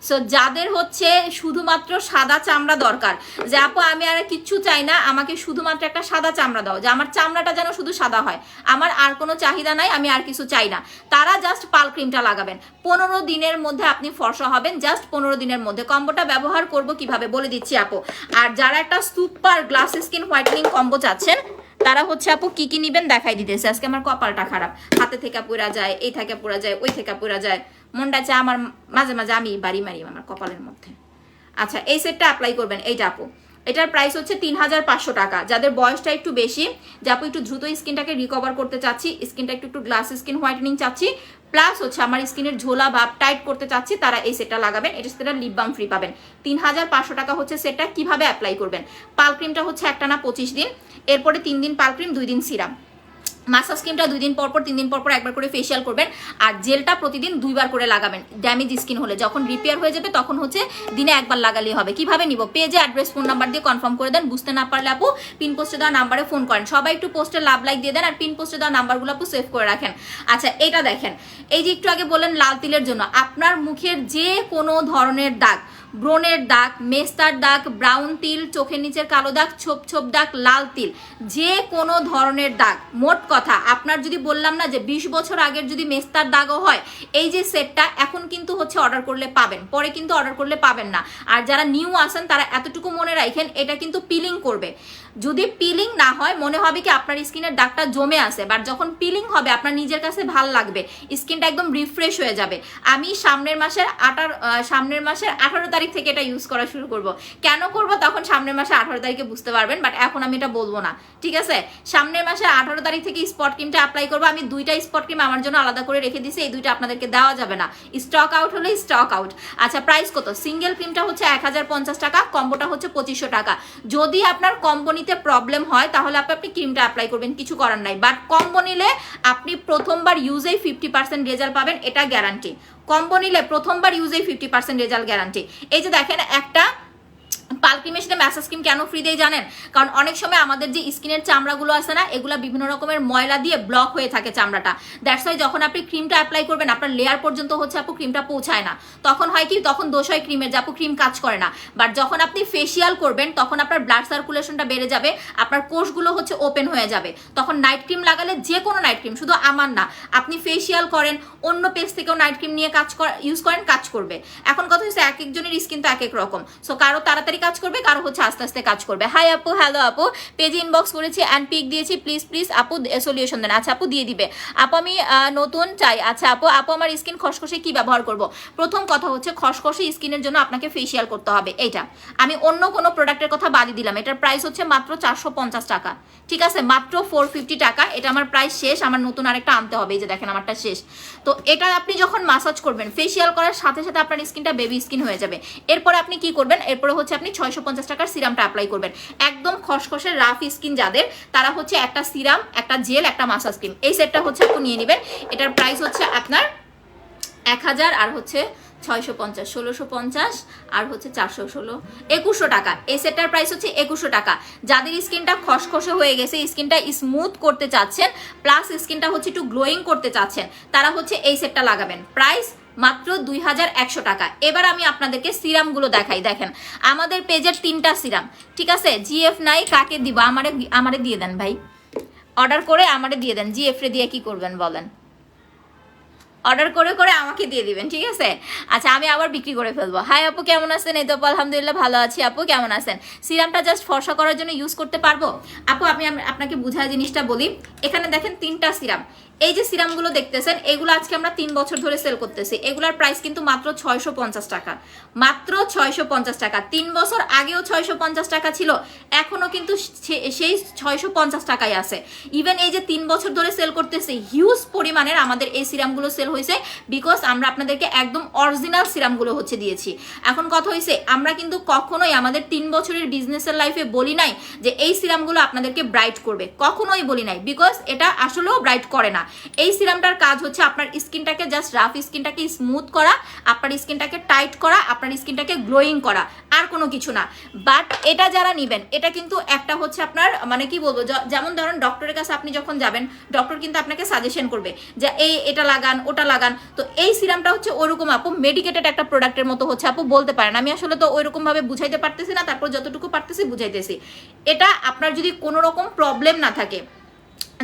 সো যাদের হচ্ছে শুধুমাত্র সাদা চামড়া দরকার, যে আপু আমি আর কিচ্ছু চাই না, আমাকে শুধুমাত্র একটা সাদা চামড়া দাও, যে আমার চামড়াটা যেন শুধু সাদা হয়, আমার আর কোনো চাহিদা নাই, আমি আর কিছু চাই না, তারা জাস্ট পাল ক্রিমটা লাগাবেন। 15 দিনের মধ্যে আপনি ফর্সা হবেন, জাস্ট 15 দিনের মধ্যে। কম্বোটা ব্যবহার করব কিভাবে বলে দিচ্ছি আপু। আর যারা একটা super glass skin whitening combo চাচ্ছেন তারা হচ্ছে আপু কি কি নেবেন দেখাই দিতেছে। আজকে আমার কপালটা খারাপ, হাতে থেকে পুরা যায়, এই থেকে পুরা যায়, ওই থেকে পুরা যায়, মনটা চায় আমার মাঝে মাঝে আমি বাড়ি মারি আমার কপালের মধ্যে। আচ্ছা এই সেটটা অ্যাপ্লাই করবেন এইটা আপু, এটার প্রাইস হচ্ছে 3500 টাকা। যাদের বয়সটা একটু বেশি, যে আপু একটু দ্রুত স্কিনটাকে রিকভার করতে চাচ্ছি, স্কিনটা একটু গ্লাস স্কিন হোয়াইটেনিং চাচ্ছি, প্লাস হচ্ছে আমার স্কিনের ঝোলা ভাব টাইট করতে চাচ্ছি, তারা এই সেটটা লাগাবেন। এটা সেটা লিপ বাম ফ্রি পাবেন। 3500 টাকা হচ্ছে সেটটা। কিভাবে অ্যাপ্লাই করবেন? পাল ক্রিমটা হচ্ছে একটানা 25 দিন, এরপরে 3 দিন পাল ক্রিম, 2 দিন সিরাম। মাসাজ ক্রিমটা 2 দিন পর পর 3 দিন পর পর একবার করে ফেসিয়াল করবেন, আর জেলটা প্রতিদিন 2বার করে লাগাবেন। ড্যামেজ স্কিন হলে যখন রিপেয়ার হয়ে যাবে তখন হচ্ছে দিনে একবার লাগালেই হবে। কিভাবে নিব? পেজে অ্যাড্রেস ফোন নাম্বার দিয়ে কনফার্ম করে দেন। বুঝতে না পারলে আপু পিন পোস্টে দেওয়া নাম্বারে ফোন করেন। সবাই একটু পোস্টে লাভ লাইক দিয়ে দেন আর পিন পোস্টে দেওয়া নাম্বারগুলো আপু সেভ করে রাখেন। আচ্ছা এটা দেখেন, এই যে একটু আগে বললেন লাল তিলের জন্য, আপনার মুখের যে কোনো ধরনের দাগ, ব্রণের দাগ, মেস্তার দাগ, ব্রাউন তিল, চোখের নিচের কালো দাগ, ছোপ ছোপ দাগ, লাল তিল, যে কোনো ধরনের দাগ, মোট কথা আপনার যদি বললাম না যে 20 বছর আগের যদি মেস্তার দাগও হয়, এই যে সেটটা এখন কিন্তু হচ্ছে অর্ডার করলে পাবেন, পরে কিন্তু অর্ডার করলে পাবেন না। আর যারা নিউ আসেন তারা এতটুকু মনে রাখেন, এটা কিন্তু পিলিং করবে। যদি পিলিং না হয় মনে হবে কি আপনার স্কিনের দাগটা জমে আছে, বাট যখন পিলিং হবে আপনার নিজের কাছে ভাল লাগবে, স্কিনটা একদম রিফ্রেশ হয়ে যাবে। আমি সামনের মাসের 18 তারিখ থেকে এটা ইউজ করা শুরু করব। কেন করব তখন সামনের মাসে 18 তারিখে বুঝতে পারবেন, বাট এখন আমি এটা বলবো না, ঠিক আছে? সামনের মাসে 18 তারিখ থেকে স্পট ক্রিমটা অ্যাপ্লাই করবো। আমি 2টা স্পট ক্রিম আমার জন্য আলাদা করে রেখে দিয়েছি, এই 2টা আপনাদেরকে দেওয়া যাবে না, স্টক আউট হলে স্টক আউট। আচ্ছা প্রাইস কত? সিঙ্গেল ক্রিমটা হচ্ছে 1050 টাকা, কম্বোটা হচ্ছে 2500 টাকা। যদি আপনার কম্বো নিতে প্রবলেম হয় তাহলে আপনি ক্রিমটা অ্যাপ্লাই করবেন, কিছু করার নাই। বাট কম্বো নিলে আপনি প্রথমবার ইউজেই 50% রেজাল্ট পাবেন, এটা গ্যারান্টি। কম্বো নিলে প্রথমবার ইউজেই 50% রেজাল্ট গ্যারান্টি। এই যে দেখেন একটা পাল ক্রিমের সাথে ম্যাসাজ ক্রিম কেন ফ্রি দেয় জানেন? কারণ অনেক সময় আমাদের যে স্কিনের চামড়াগুলো আছে না, এগুলা বিভিন্ন রকমের ময়লা দিয়ে ব্লক হয়ে থাকে চামড়াটা। দ্যাটস ওয়াই যখন আপনি ক্রিমটা অ্যাপ্লাই করবেন আপনার লেয়ার পর্যন্ত হচ্ছে আপু ক্রিমটা পৌঁছায় না, তখন হয় কি, তখন দোষ হয় ক্রিমের, যে আপু ক্রিম কাজ করে না। বাট যখন আপনি ফেসিয়াল করবেন তখন আপনার ব্লাড সার্কুলেশনটা বেড়ে যাবে, আপনার কোষগুলো হচ্ছে ওপেন হয়ে যাবে। তখন নাইট ক্রিম লাগালে, যে কোনো নাইট ক্রিম, শুধু আমার না, আপনি ফেসিয়াল করেন অন্য পেজ থেকেও নাইট ক্রিম নিয়ে ইউজ করেন, কাজ করবে। এখন কথা হচ্ছে এক একজনের স্কিন তো এক এক রকম, সো কারো তাড়াতাড়ি কাজ করবে, কারো হচ্ছে আস্তে আস্তে কাজ করবে। হাই আপু, হ্যালো আপু, পেজে ইনবক্স করেছি অ্যান্ড পিক দিয়েছি, প্লিজ প্লিজ আপু সলিউশন দেন। আচ্ছা আপু দিয়ে দিবে। আপু আমি নতুন চাই। আচ্ছা আপু আমার স্কিন খসখসে কি ব্যবহার করব? প্রথম কথা হচ্ছে খসখসে স্কিনের জন্য আপনাকে ফেসিয়াল করতে হবে। এইটা আমি অন্য কোনো প্রোডাক্টের কথা বাদই দিলাম, এটার প্রাইস হচ্ছে মাত্র 450 টাকা, ঠিক আছে? মাত্র 450 টাকা, এটা আমার প্রাইস শেষ, আমার নতুন আরেকটা আনতে হবে। এই যে দেখেন আমারটা শেষ। তো এটা আপনি যখন মাসাজ করবেন, ফেসিয়াল করার সাথে সাথে আপনার স্কিনটা বেবি স্কিন হয়ে যাবে। এরপরে আপনি কি করবেন? এরপরে হচ্ছে আপনি 650 টাকার সিরামটা অ্যাপ্লাই করবেন। একদম খসখসে রাফ স্কিন যাদের, তারা হচ্ছে একটা সিরাম, একটা জেল, একটা মাসাজ ক্রিম, এই সেটটা হচ্ছে আপনি নিয়ে নেবেন। এটার প্রাইস হচ্ছে আপনার 1000 আর হচ্ছে 650, 1650 আর হচ্ছে 416, 2100 টাকা। এই সেটটার প্রাইস হচ্ছে 2100 টাকা। যাদের স্কিনটা খসখসে হয়ে গেছে, স্কিনটা স্মুথ করতে চাচ্ছেন, প্লাস স্কিনটা হচ্ছে একটু গ্লোয়িং করতে চাচ্ছেন, তারা হচ্ছে এই সেটটা লাগাবেন। প্রাইস মাত্র 2100 টাকা। এবার আমি আপনাদেরকে সিরামগুলো দেখাই। দেখেন আমাদের পেজের 3টা সিরাম, ঠিক আছে? জিএফ নাই, কাকে দিব? আমারে দিয়ে দেন ভাই, অর্ডার করে আমারে দিয়ে দেন। জিএফ রে দিয়ে কি করবেন বলেন? অর্ডার করে করে আমাকে দিয়ে দিবেন, ঠিক আছে? আচ্ছা আমি আবার বিক্রি করে ফেলবো। হাই আপু কেমন আছেন? এই তো আলহামদুলিল্লাহ ভালো আছি। আপু কেমন আছেন? সিরামটা জাস্ট ফর্সা করার জন্য ইউজ করতে পারবো? আপু আমি আপনাকে বুঝায় জিনিসটা বলি। এখানে দেখেন 3টা সিরাম, এই যে সিরামগুলো দেখতেছেন এগুলো আজকে আমরা 3 বছর ধরে সেল করতেছি। এগুলার প্রাইস কিন্তু মাত্র 650 টাকা, মাত্র 650 টাকা। 3 বছর আগেও 650 টাকা ছিল, এখনো কিন্তু সেই 650 টাকাই আছে। ইভেন এই যে 3 বছর ধরে সেল করতেছি, হিউজ পরিমাণের আমাদের এই সিরামগুলো সেল হয়েছে, বিকজ আমরা আপনাদেরকে একদম অরিজিনাল সিরামগুলো হচ্ছে দিয়েছি। এখন কথা হয়েছে, আমরা কিন্তু কখনোই আমাদের 3 বছরের বিজনেসের লাইফে বলি নাই যে এই সিরামগুলো আপনাদেরকে ব্রাইট করবে, কখনোই বলি নাই, বিকজ এটা আসলেও ব্রাইট করে না। এই সিরামটার কাজ হচ্ছে আপনার স্কিনটাকে জাস্ট রাফ স্কিনটাকে স্মুথ করা, আপনার স্কিনটাকে টাইট করা, আপনার স্কিনটাকে গ্লোয়িং করা, আর কোনো কিছু না। বাট এটা যারা নেবেন, এটা কিন্তু একটা হচ্ছে আপনার মানে কি বলবো, যেমন ধরেন ডক্টরের কাছে আপনি যখন যাবেন, ডক্টর কিন্তু আপনাকে সাজেশন করবে যে এটা লাগান, ওটা লাগান। তো এই সিরামটা হচ্ছে ওইরকম আপু মেডিকেটেড একটা প্রোডাক্টের মতো হচ্ছে আপু বলতে পারেন। আমি আসলে তো ওইরকম ভাবে বুঝাইতে পারতেছি না, তারপর যতটুকু পারতেছি বুঝাইতেছি। এটা আপনার যদি কোনো রকম প্রবলেম না থাকে,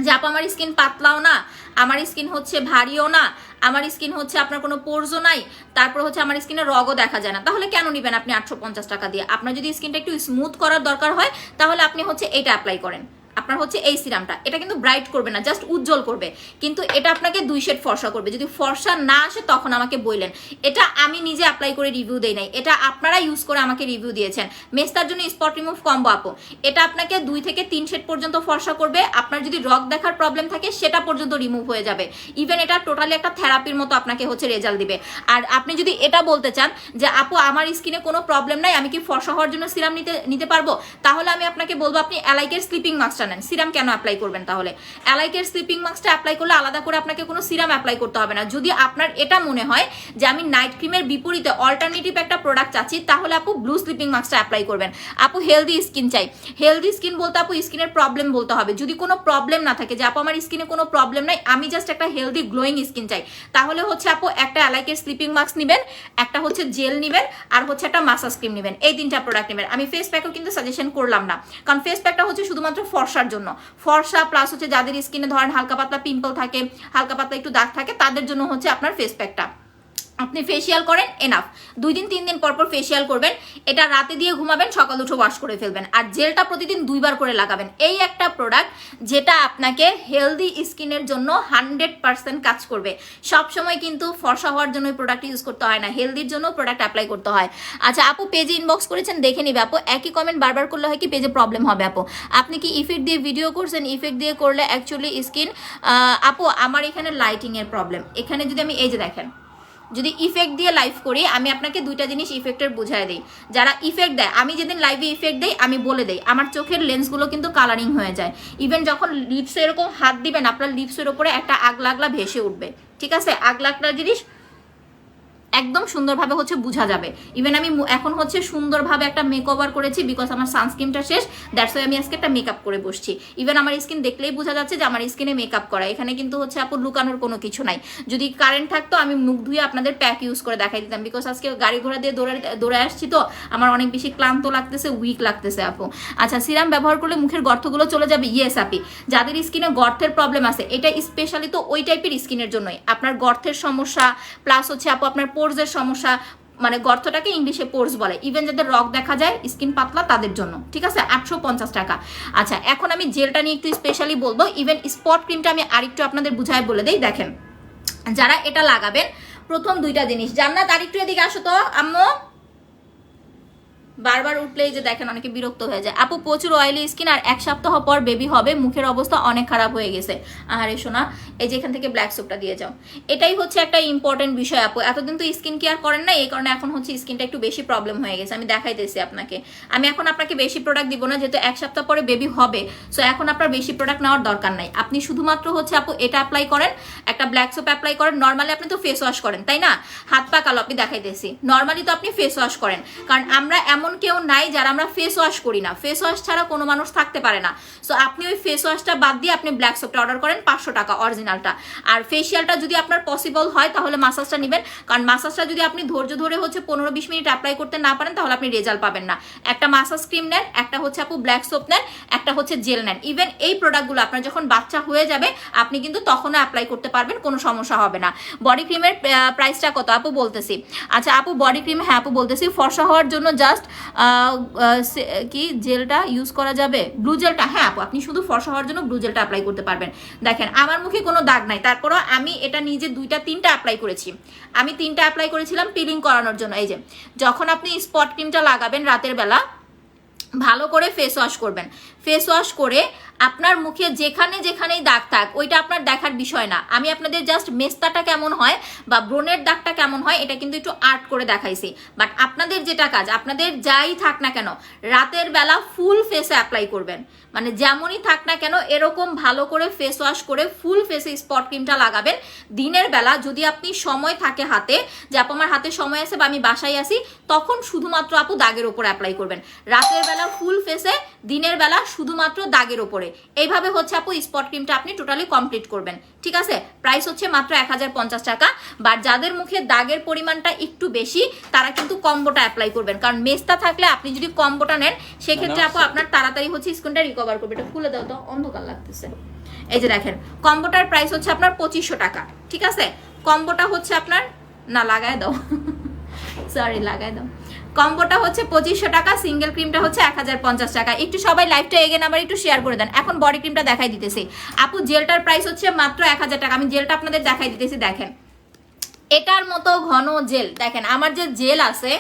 যে আপু আমার স্কিন পাতলাও না, আমার স্কিন হচ্ছে ভারীও না, আমার স্কিন হচ্ছে আপনার কোনো পোরসও নাই, তারপর হচ্ছে আমার স্কিনে রগও দেখা যায় না, তাহলে কেন নেবেন আপনি 850 টাকা দিয়ে? আপনার যদি স্কিনটা একটু স্মুথ করার দরকার হয় তাহলে আপনি হচ্ছে এটা অ্যাপ্লাই করেন। আপনার হচ্ছে এই সিরামটা, এটা কিন্তু ব্রাইট করবে না, জাস্ট উজ্জ্বল করবে, কিন্তু এটা আপনাকে 2 শেড ফর্সা করবে। যদি ফর্সা না আসে তখন আমাকে বললেন, এটা আমি নিজে অ্যাপ্লাই করে রিভিউ দেই নাই, এটা আপনারা ইউজ করে আমাকে রিভিউ দিয়েছেন। মেস্তার জন্য স্পট রিমুভ কম্বো আপু, এটা আপনাকে 2 থেকে 3 শেড পর্যন্ত ফর্সা করবে। আপনার যদি রক দেখার প্রবলেম থাকে সেটা পর্যন্ত রিমুভ হয়ে যাবে। ইভেন এটা টোটালি একটা থেরাপির মতো আপনাকে হচ্ছে রেজাল্ট দিবে। আর আপনি যদি এটা বলতে চান যে আপু আমার স্কিনে কোনো প্রবলেম নাই, আমি কি ফর্সা হওয়ার জন্য সিরাম নিতে পারবো, তাহলে আমি আপনাকে বলবো আপনি অ্যালাইকের স্লিপিং মাস্কটা নেন। সিরাম কেন অ্যাপ্লাই করবেন? তাহলে অ্যালাইকের স্লিপিং মাস্কটা অ্যাপ্লাই করলে আলাদা করে আপনাকে কোনো সিরাম অ্যাপ্লাই করতে হবে না। যদি আপনার এটা মনে হয় যে আমি নাইট ক্রিমের বিপরীতে অল্টারনেটিভ একটা প্রোডাক্ট চাচ্ছি, তাহলে আপু ব্লু স্লিপিং মাস্কটা অ্যাপ্লাই করবেন। আপু হেলদি স্কিন চাই, হেলদি স্কিন বলতে আপু স্কিনের প্রবলেম বলতে হবে। যদি কোনো প্রবলেম না থাকে যে আপু আমার স্কিনে কোনো প্রবলেম নাই, আমি জাস্ট একটা হেলদি গ্লোয়িং স্কিন চাই, তাহলে হচ্ছে আপু একটা অ্যালাইকের স্লিপিং মাস্ক নেবেন, একটা হচ্ছে জেল নেবেন, আর হচ্ছে একটা মাসাজ ক্রিম নেবেন। এই 3টা প্রোডাক্ট নেবেন। আমি ফেস প্যাকও কিন্তু সাজেশন করলাম না, কারণ ফেস প্যাকটা হচ্ছে শুধুমাত্র ফর্সার জন্য। ফর্সা প্লাস হচ্ছে যাদের স্কিনে ধরেন হালকা পাতলা পিম্পল থাকে, হালকা পাতলা একটু দাগ থাকে, তাদের জন্য হচ্ছে আপনার ফেস প্যাকটা। আপনি ফেসিয়াল করেন এনাফ, 2 দিন 3 দিন পর পর ফেসিয়াল করবেন, এটা রাতে দিয়ে ঘুমাবেন, সকাল উঠে ওয়াশ করে ফেলবেন। আর জেলটা প্রতিদিন 2 বার করে লাগাবেন। এই একটা প্রোডাক্ট যেটা আপনাকে হেলদি স্কিনের জন্য 100% কাজ করবে। সব সময় কিন্তু ফর্সা হওয়ার জন্য প্রোডাক্ট ইউজ করতে হয় না, হেলদির জন্য প্রোডাক্ট অ্যাপ্লাই করতে হয়। আচ্ছা আপু পেজে ইনবক্স করেছেন, দেখে নিবে আপু। একই কমেন্ট বারবার করলে হয় কি পেজে প্রবলেম হবে আপু। আপনি কি ইফেক্ট দিয়ে ভিডিও করছেন? ইফেক্ট দিয়ে করলে অ্যাকচুয়ালি স্কিন আপু আমার এখানে লাইটিং এর প্রবলেম। এখানে যদি আমি এই যে দেখেন, যদি ইফেক্ট দিয়ে লাইভ করি, আমি আপনাকে 2টা জিনিস ইফেক্টের বুঝাই দিই। যারা ইফেক্ট দেয়, আমি যেদিন লাইভে ইফেক্ট দেই আমি বলে দেই আমার চোখের লেন্সগুলো কিন্তু কালারিং হয়ে যায়। ইভেন যখন লিপসে এরকম হাত দিবেন, আপনার লিপসের উপরে একটা আগলা ভেসে উঠবে, ঠিক আছে? আগলা জিনিস একদম সুন্দরভাবে হচ্ছে বোঝা যাবে। ইভেন আমি এখন হচ্ছে সুন্দরভাবে একটা মেকওভার করেছি, বিকজ আমার সানস্ক্রিনটা শেষ, দ্যাটস ওয়াই আমি আজকে একটা মেকআপ করে বসছি। ইভেন আমার স্কিন দেখলেই বোঝা যাচ্ছে যে আমার স্কিনে মেকআপ করা। এখানে কিন্তু হচ্ছে আপু লুকানোর কোনো কিছু নাই। যদি কারেন্ট থাকতো আমি মুখ ধুয়ে আপনাদের প্যাক ইউজ করে দেখাই দিতাম, বিকজ আজকে গাড়ি ঘোড়া দিয়ে দৌড়ে আসছি, তো আমার অনেক বেশি ক্লান্ত লাগতেছে, উইক লাগতেছে আপু। আচ্ছা সিরাম ব্যবহার করলে মুখের গর্তগুলো চলে যাবে? ইয়েস আপি, যাদের স্কিনে গর্তের প্রবলেম আছে, এটা স্পেশালি তো ওই টাইপের স্কিনের জন্যই। আপনার গর্তের সমস্যা প্লাস হচ্ছে আপু আপনার পোরসের সমস্যা, মানে গর্তটাকে ইংলিশে পোরস বলে। ইভেন যাদের রক দেখা যায়, স্কিন পাতলা, তাদের জন্য, ঠিক আছে? 850 টাকা। আচ্ছা এখন আমি জেলটা নিয়ে একটু স্পেশালি বলবো। ইভেন স্পট ক্রিমটা আমি আরেকটু আপনাদের বুঝায় বলে দেই। দেখেন যারা এটা লাগাবেন, প্রথম 2টা জিনিস। জান্নাত আরেকটু এদিকে আসো তো আম্মু, বারবার উঠলেই যে দেখেন অনেকে বিরক্ত হয়ে যায়। আপু প্রচুর অয়েলি স্কিন, আর 1 সপ্তাহ পর বেবি হবে, মুখের অবস্থা অনেক খারাপ হয়ে গেছে। আরে শোনা, এই যে এখান থেকে ব্ল্যাক সোপটা দিয়ে যাও, এটাই হচ্ছে একটা ইম্পর্টেন্ট বিষয় আপু। এতদিন তো স্কিন কেয়ার করেন না, এই কারণে এখন হচ্ছে স্কিনটা একটু বেশি প্রবলেম হয়ে গেছে। আমি দেখাইতেছি আপনাকে, আমি এখন আপনাকে বেশি প্রোডাক্ট দিব না, যেহেতু 1 সপ্তাহ পরে বেবি হবে, সো এখন আপনার বেশি প্রোডাক্ট নেওয়ার দরকার নাই। আপনি শুধুমাত্র হচ্ছে আপু এটা অ্যাপ্লাই করেন, একটা ব্ল্যাক সোপ অ্যাপ্লাই করেন। নর্মালি আপনি তো ফেস ওয়াশ করেন তাই না? হাত পা কালো, আপনি দেখাইতেছি, নর্মালি তো আপনি ফেস ওয়াশ করেন, কারণ আমরা এমন কেউ নাই যারা আমরা ফেস ওয়াশ করি না। ফেস ওয়াশ ছাড়া কোনো মানুষ থাকতে পারে না। সো আপনি ওই ফেস ওয়াশটা বাদ দিয়ে আপনি ব্ল্যাক সোপটা অর্ডার করেন 500 টাকা অরিজিনালটা। আর ফেসিয়ালটা যদি আপনার পসিবল হয় তাহলে মাসাজটা নেবেন, কারণ মাসাজটা যদি আপনি ধৈর্য ধরে হচ্ছে 15-20 মিনিট অ্যাপ্লাই করতে না পারেন তাহলে আপনি রেজাল্ট পাবেন না। একটা মাসাজ ক্রিম নেন, একটা হচ্ছে আপু ব্ল্যাক সোপ নেন, একটা হচ্ছে জেল নেন। ইভেন এই প্রোডাক্টগুলো আপনার যখন বাচ্চা হয়ে যাবে আপনি কিন্তু তখনও অ্যাপ্লাই করতে পারবেন, কোনো সমস্যা হবে না। বডি ক্রিমের প্রাইসটা কত আপু বলতেছি? আচ্ছা আপু বডি ক্রিম, হ্যাঁ আপু বলতেছি, ফর্সা হওয়ার জন্য জাস্ট কি জেলটা ইউজ করা যাবে? ব্লু জেলটা, হ্যাঁ আপু আপনি শুধু ফর্সা হওয়ার জন্য ব্লু জেলটা অ্যাপ্লাই করতে পারবেন। দেখেন আমার মুখে কোনো দাগ নাই, তারপরও আমি এটা নিজে 2-3টা অ্যাপ্লাই করেছি। আমি 3টা অ্যাপ্লাই করেছিলাম পিলিং করানোর জন্য। এই যে যখন আপনি স্পট ক্রিমটা লাগাবেন রাতের বেলা, ভালো করে ফেস ওয়াশ করবেন। ফেস ওয়াশ করে আপনার মুখে যেখানেই দাগ থাক ওইটা আপনার দেখার বিষয় না। আমি আপনাদের জাস্ট মেস্তাটা কেমন হয় বা ব্রণের দাগটা কেমন হয় এটা কিন্তু একটু আর্ট করে দেখাইছি। বাট আপনাদের যেটা কাজ, আপনাদের যাই থাক না কেন রাতের বেলা ফুল ফেসে অ্যাপ্লাই করবেন। মানে যেমনই থাক না কেন এরকম ভালো করে ফেস ওয়াশ করে ফুল ফেসে স্পট ক্রিমটা লাগাবেন। দিনের বেলা যদি আপনি সময় থাকে হাতে, যে আপু আমার হাতে সময় আছে বা আমি বাসায় আসি, তখন শুধুমাত্র আপু দাগের ওপর অ্যাপ্লাই করবেন। রাতের বেলা ফুল ফেসে, দিনের বেলা শুধুমাত্র দাগের ওপরে। এইভাবে হচ্ছে আপু স্পট ক্রিমটা আপনি টোটালি কমপ্লিট করবেন, ঠিক আছে? প্রাইস হচ্ছে মাত্র 1050 টাকা। বা যাদের মুখে দাগের পরিমাণটা একটু বেশি তারা কিন্তু কম্বোটা অ্যাপ্লাই করবেন, কারণ মেস্তা থাকলে আপনি যদি কম্বোটা নেন সেক্ষেত্রে আপু আপনার তাড়াতাড়ি হচ্ছে স্কিনটা রিকভার করবে। এটা খুলে দাও তো, অন্ধকার লাগতেছে। এই যে দেখেন কম্বোটার প্রাইস হচ্ছে আপনার 2500 টাকা, ঠিক আছে? কম্বোটা হচ্ছে আপনার, না লাগায় দাও সরি লাগায় দাও। কম্বোটা হচ্ছে 2500 টাকা, সিঙ্গেল ক্রিমটা হচ্ছে 1050 টাকা। একটু সবাই লাইভটা এগেন আবার একটু শেয়ার করে দেন। এখন বডি ক্রিমটা দেখাই দিতেছি আপু, জেলটার প্রাইস হচ্ছে মাত্র 1000 টাকা। আমি জেলটা আপনাদের দেখাই দিতেছি, দেখেন এটার মতো ঘন জেল। দেখেন আমার যে জেল আছে,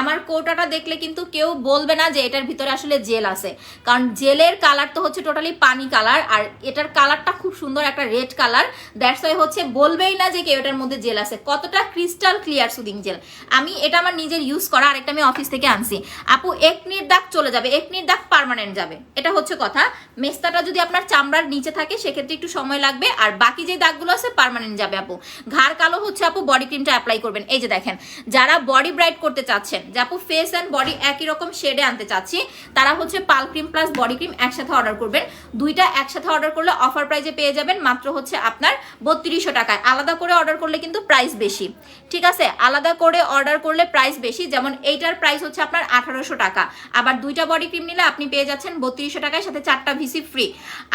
আমার কোটাটা দেখলে কিন্তু কেউ বলবে না যে এটার ভিতরে আসলে জেল আছে, কারণ জেলের কালার তো হচ্ছে টোটালি পানি কালার, আর এটার কালারটা খুব সুন্দর একটা রেড কালার। দ্যাটস ওয়াই হচ্ছে বলবেই না যে কেউ এটার মধ্যে জেল আছে। কতটা ক্রিস্টাল ক্লিয়ার সুদিং জেল। আমি এটা আমার নিজের ইউজ করা, আরেকটা আমি অফিস থেকে আনছি আপু। একনির দাগ চলে যাবে, একনির দাগ পার্মানেন্ট যাবে, এটা হচ্ছে কথা। মেস্তাটা যদি আপনার চামড়ার নিচে থাকে সেক্ষেত্রে একটু সময় লাগবে, আর বাকি যে দাগগুলো আছে পার্মানেন্ট যাবে আপু। ঘাড় কালো হচ্ছে আপু বডি ক্রিমটা অ্যাপ্লাই করবেন। এই যে দেখেন, যারা বডি ব্রাইট করতে চাচ্ছেন, যে আপু ফেস অ্যান্ড বডি একই রকম শেডে আনতে চাচ্ছি, তারা হচ্ছে পাল ক্রিম প্লাস বডি ক্রিম একসাথে অর্ডার করবেন। দুইটা একসাথে অর্ডার করলে অফার প্রাইজে পেয়ে যাবেন মাত্র হচ্ছে আপনার 3200 টাকায়। আলাদা করে অর্ডার করলে কিন্তু প্রাইস বেশি, ঠিক আছে? আলাদা করে অর্ডার করলে প্রাইস বেশি, যেমন এইটার প্রাইস হচ্ছে আপনার 1800 টাকা। আবার দুইটা বডি ক্রিম নিলে আপনি পেয়ে যাচ্ছেন 3200 টাকায়, সাথে 4টা ভিসি ফ্রি।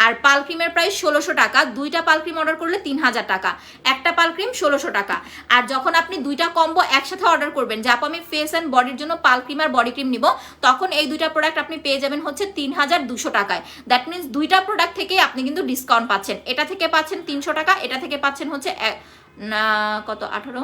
আর পাল ক্রিমের প্রাইস 1600 টাকা। দুইটা পাল ক্রিম অর্ডার করলে 3000 টাকা, একটা পাল ক্রিম 1600 টাকা। আর যখন আপনি দুইটা কম্বো একসাথে অর্ডার করবেন, যে আপু আমি ফেস অ্যান্ড বডির জন্য পাল ক্রিম আর বডি ক্রিম নিব, তখন এই দুইটা প্রোডাক্ট আপনি পেয়ে যাবেন হচ্ছে 3200 টাকায়। দ্যাট মিনস দুইটা প্রোডাক্ট থেকে আপনি কিন্তু ডিসকাউন্ট পাচ্ছেন। এটা থেকে পাচ্ছেন 300 টাকা, এটা থেকে পাচ্ছেন হচ্ছে কত 18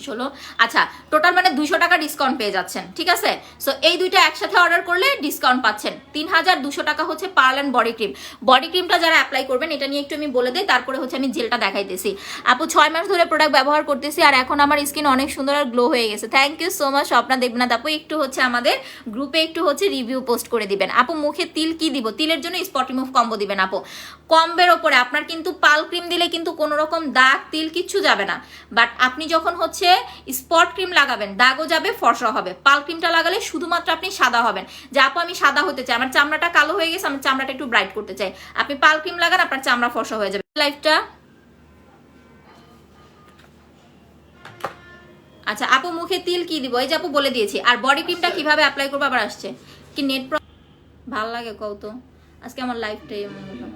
16, আচ্ছা টোটাল মানে 200 টাকা ডিসকাউন্ট পেয়ে যাচ্ছেন, ঠিক আছে? সো এই দুইটা একসাথে অর্ডার করলে ডিসকাউন্ট পাচ্ছেন। 3200 টাকা হচ্ছে pearl and body cream. Body ক্রিমটা যারা অ্যাপ্লাই করবেন, এটা নিয়ে একটু আমি বলে দিই, তারপরে হচ্ছে আমি জেলটা দেখাইতেছি। আপু 6 মাস ধরে প্রোডাক্ট ব্যবহার করতেছি, আর এখন আমার স্কিন অনেক সুন্দর আর গ্লো হয়ে গেছে। Thank you so much Swapna Debnath আপু। একটু হচ্ছে আমাদের গ্রুপে একটু হচ্ছে রিভিউ পোস্ট করে দিবেন আপু। মুখে তিল কি দিব? তিলের জন্য স্পট রিমুভ কম্বো দিবেন আপু। কম্বের ওপরে আপনার কিন্তু পাল ক্রিম দিলে কিন্তু কোনো রকম দাগ তিল কিচ্ছু যাবে না, বাট আপনি যখন হচ্ছে স্পট ক্রিম লাগাবেন দাগও যাবে, ফর্সা হবে। পাল ক্রিমটা লাগালে শুধুমাত্র আপনি সাদা হবেন, যে আপু আমি সাদা হতে চাই, আমার চামড়াটা কালো হয়ে গেছে, আমার চামড়াটা একটু ব্রাইট করতে চাই, আপনি পাল ক্রিম লাগান, আপনার চামড়া ফর্সা হয়ে যাবে। লাইফটা আচ্ছা আপু মুখে তিল কি দিব? এই যে আপু বলে দিয়েছি। আর বডি ক্রিমটা কিভাবে অ্যাপ্লাই করবো আবার আসছে কি নেট ভাল লাগে কও তো। আজকে আমার লাইফটাই এমন হলো।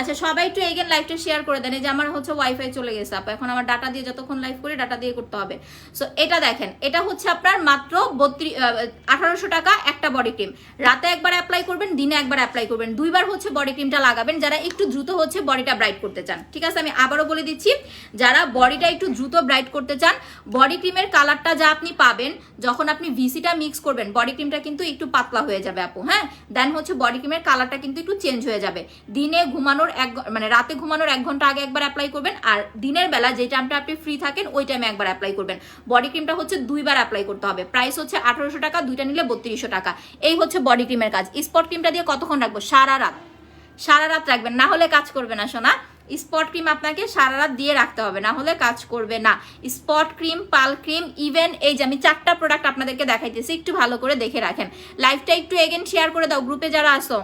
আচ্ছা সবাই একটু এগেন লাইভটা শেয়ার করে দেন। এই যে আমার হচ্ছে ওয়াইফাই চলে গেছে আপু, এখন আমার ডাটা দিয়ে যতক্ষণ লাইভ করি ডাটা দিয়ে করতে হবে। সো এটা দেখেন, এটা হচ্ছে আপনার মাত্র 1800 টাকা একটা বডি ক্রিম। রাতে একবার অ্যাপ্লাই করবেন, দিনে একবার অ্যাপ্লাই করবেন, দুইবার হচ্ছে বডি ক্রিমটা লাগাবেন যারা একটু দ্রুত হচ্ছে বডিটা ব্রাইট করতে চান, ঠিক আছে? আমি আবারও বলে দিচ্ছি, যারা বডিটা একটু দ্রুত ব্রাইট করতে চান, বডি ক্রিমের কালারটা যা আপনি পাবেন যখন আপনি ভিসিটা মিক্স করবেন, বডি ক্রিমটা কিন্তু একটু পাতলা হয়ে যাবে আপু, হ্যাঁ? দেন হচ্ছে বডি ক্রিমের কালারটা কিন্তু একটু চেঞ্জ হয়ে যাবে। দিনে ঘুমানোর মানে রাতে ঘুমানোর 1 ঘন্টা আগে একবার অ্যাপ্লাই করবেন, আর দিনের বেলা যে টাইমটা আপনি ফ্রি থাকেন ওই টাইমে একবার অ্যাপ্লাই করবেন। বডি ক্রিমটা হচ্ছে দুইবার অ্যাপ্লাই করতে হবে। প্রাইস হচ্ছে 1800 টাকা, দুইটা নিলে 3200 টাকা। এই হচ্ছে বডি ক্রিমের কাজ। স্পট ক্রিমটা দিয়ে কতক্ষণ রাখবো? সারা রাত রাখবেন, না হলে কাজ করবে না সোনা। স্পট ক্রিম আপনাকে সারা রাত দিয়ে রাখতে হবে, না হলে কাজ করবে না। স্পট ক্রিম, পাল ক্রিম, ইভেন এই যে আমি 4টা প্রোডাক্ট আপনাদেরকে দেখাইতেছি, একটু ভালো করে দেখে রাখেন। লাইভটা একটু এগেন শেয়ার করে দাও, গ্রুপে যারা আসো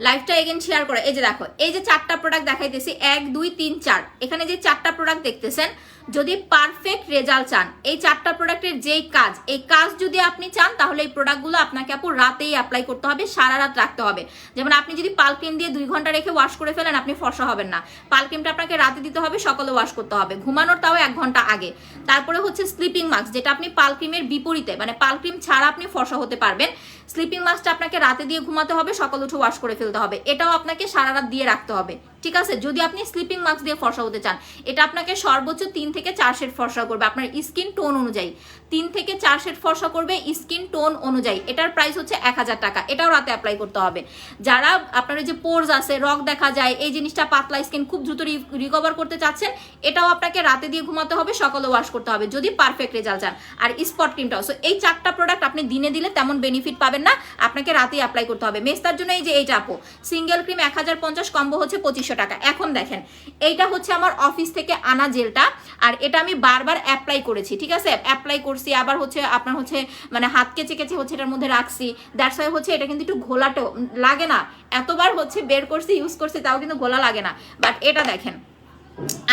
লাইভটা এগেন শেয়ার করে। এই যে দেখো, এই যে 4টা প্রোডাক্ট দেখাইতেছি, 1 2 3 4, এখানে যে 4টা প্রোডাক্ট দেখতেছেন, যদি পারফেক্ট রেজাল্ট চান, এই 4টা প্রোডাক্টের যেই কাজ, এই কাজ যদি আপনি চান, তাহলে এই প্রোডাক্টগুলো আপনাকে আপু রাতেই অ্যাপ্লাই করতে হবে, সারা রাত রাখতে হবে। যেমন আপনি যদি পাল ক্রিম দিয়ে 2 ঘন্টা রেখে ওয়াশ করে ফেলেন, আপনি ফর্সা হবেন না। পাল ক্রিমটা আপনাকে রাতে দিতে হবে, সকালে ওয়াশ করতে হবে, ঘুমানোর তাও 1 ঘন্টা আগে। তারপরে হচ্ছে স্লিপিং মাস্ক, যেটা আপনি পাল ক্রিমের বিপরীতে, মানে পাল ক্রিম ছাড়া আপনি ফর্সা হতে পারবেন। স্লিপিং মাস্কটা আপনাকে রাতে দিয়ে ঘুমাতে হবে, সকালে উঠে ওয়াশ করে ফেলতে হবে, এটাও আপনাকে সারা রাত দিয়ে রাখতে হবে, ঠিক আছে? যদি আপনি স্লিপিং মাস্ক দিয়ে ফর্সা হতে চান, এটা আপনাকে সর্বোচ্চ 3 থেকে 4 শেড ফর্সা করবে আপনার স্কিন টোন অনুযায়ী। 3 থেকে 4 শেড ফর্সা করবে স্কিন টোন অনুযায়ী। এটার প্রাইস হচ্ছে 1000 টাকা। এটাও রাতে অ্যাপ্লাই করতে হবে। যারা আপনার যে পোরস আছে, রগ দেখা যায়, এই জিনিসটা, পাতলা স্কিন খুব দ্রুত রিকভার করতে চাচ্ছেন, এটাও আপনাকে রাতে দিয়ে ঘুমাতে হবে, সকালে ওয়াশ করতে হবে, যদি পারফেক্ট রেজাল্ট চান। আর স্পট ক্রিমটাও। সো এই 4টা প্রোডাক্ট আপনি দিনে দিলে তেমন বেনিফিট পাবেন না, আপনাকে রাতেই অ্যাপ্লাই করতে হবে। মেস্তার জন্য এই যে এইটা আপু, সিঙ্গেল ক্রিম 1050, কম্বো হচ্ছে 2500 টাকা। এখন দেখেন, এইটা হচ্ছে আমার অফিস থেকে আনা জেলটা, আর এটা আমি বারবার অ্যাপ্লাই করেছি, ঠিক আছে? অ্যাপ্লাই করছি, আবার হচ্ছে আপনার হচ্ছে মানে হাত কেচে কেচে হচ্ছে এটার মধ্যে রাখছি। দ্যাটস ওয়াই হচ্ছে এটা কিন্তু একটু ঘোলাটো লাগে না, এতবার হচ্ছে বের করছি, ইউজ করছি, তাও কিন্তু ঘোলা লাগে না। বাট এটা দেখেন,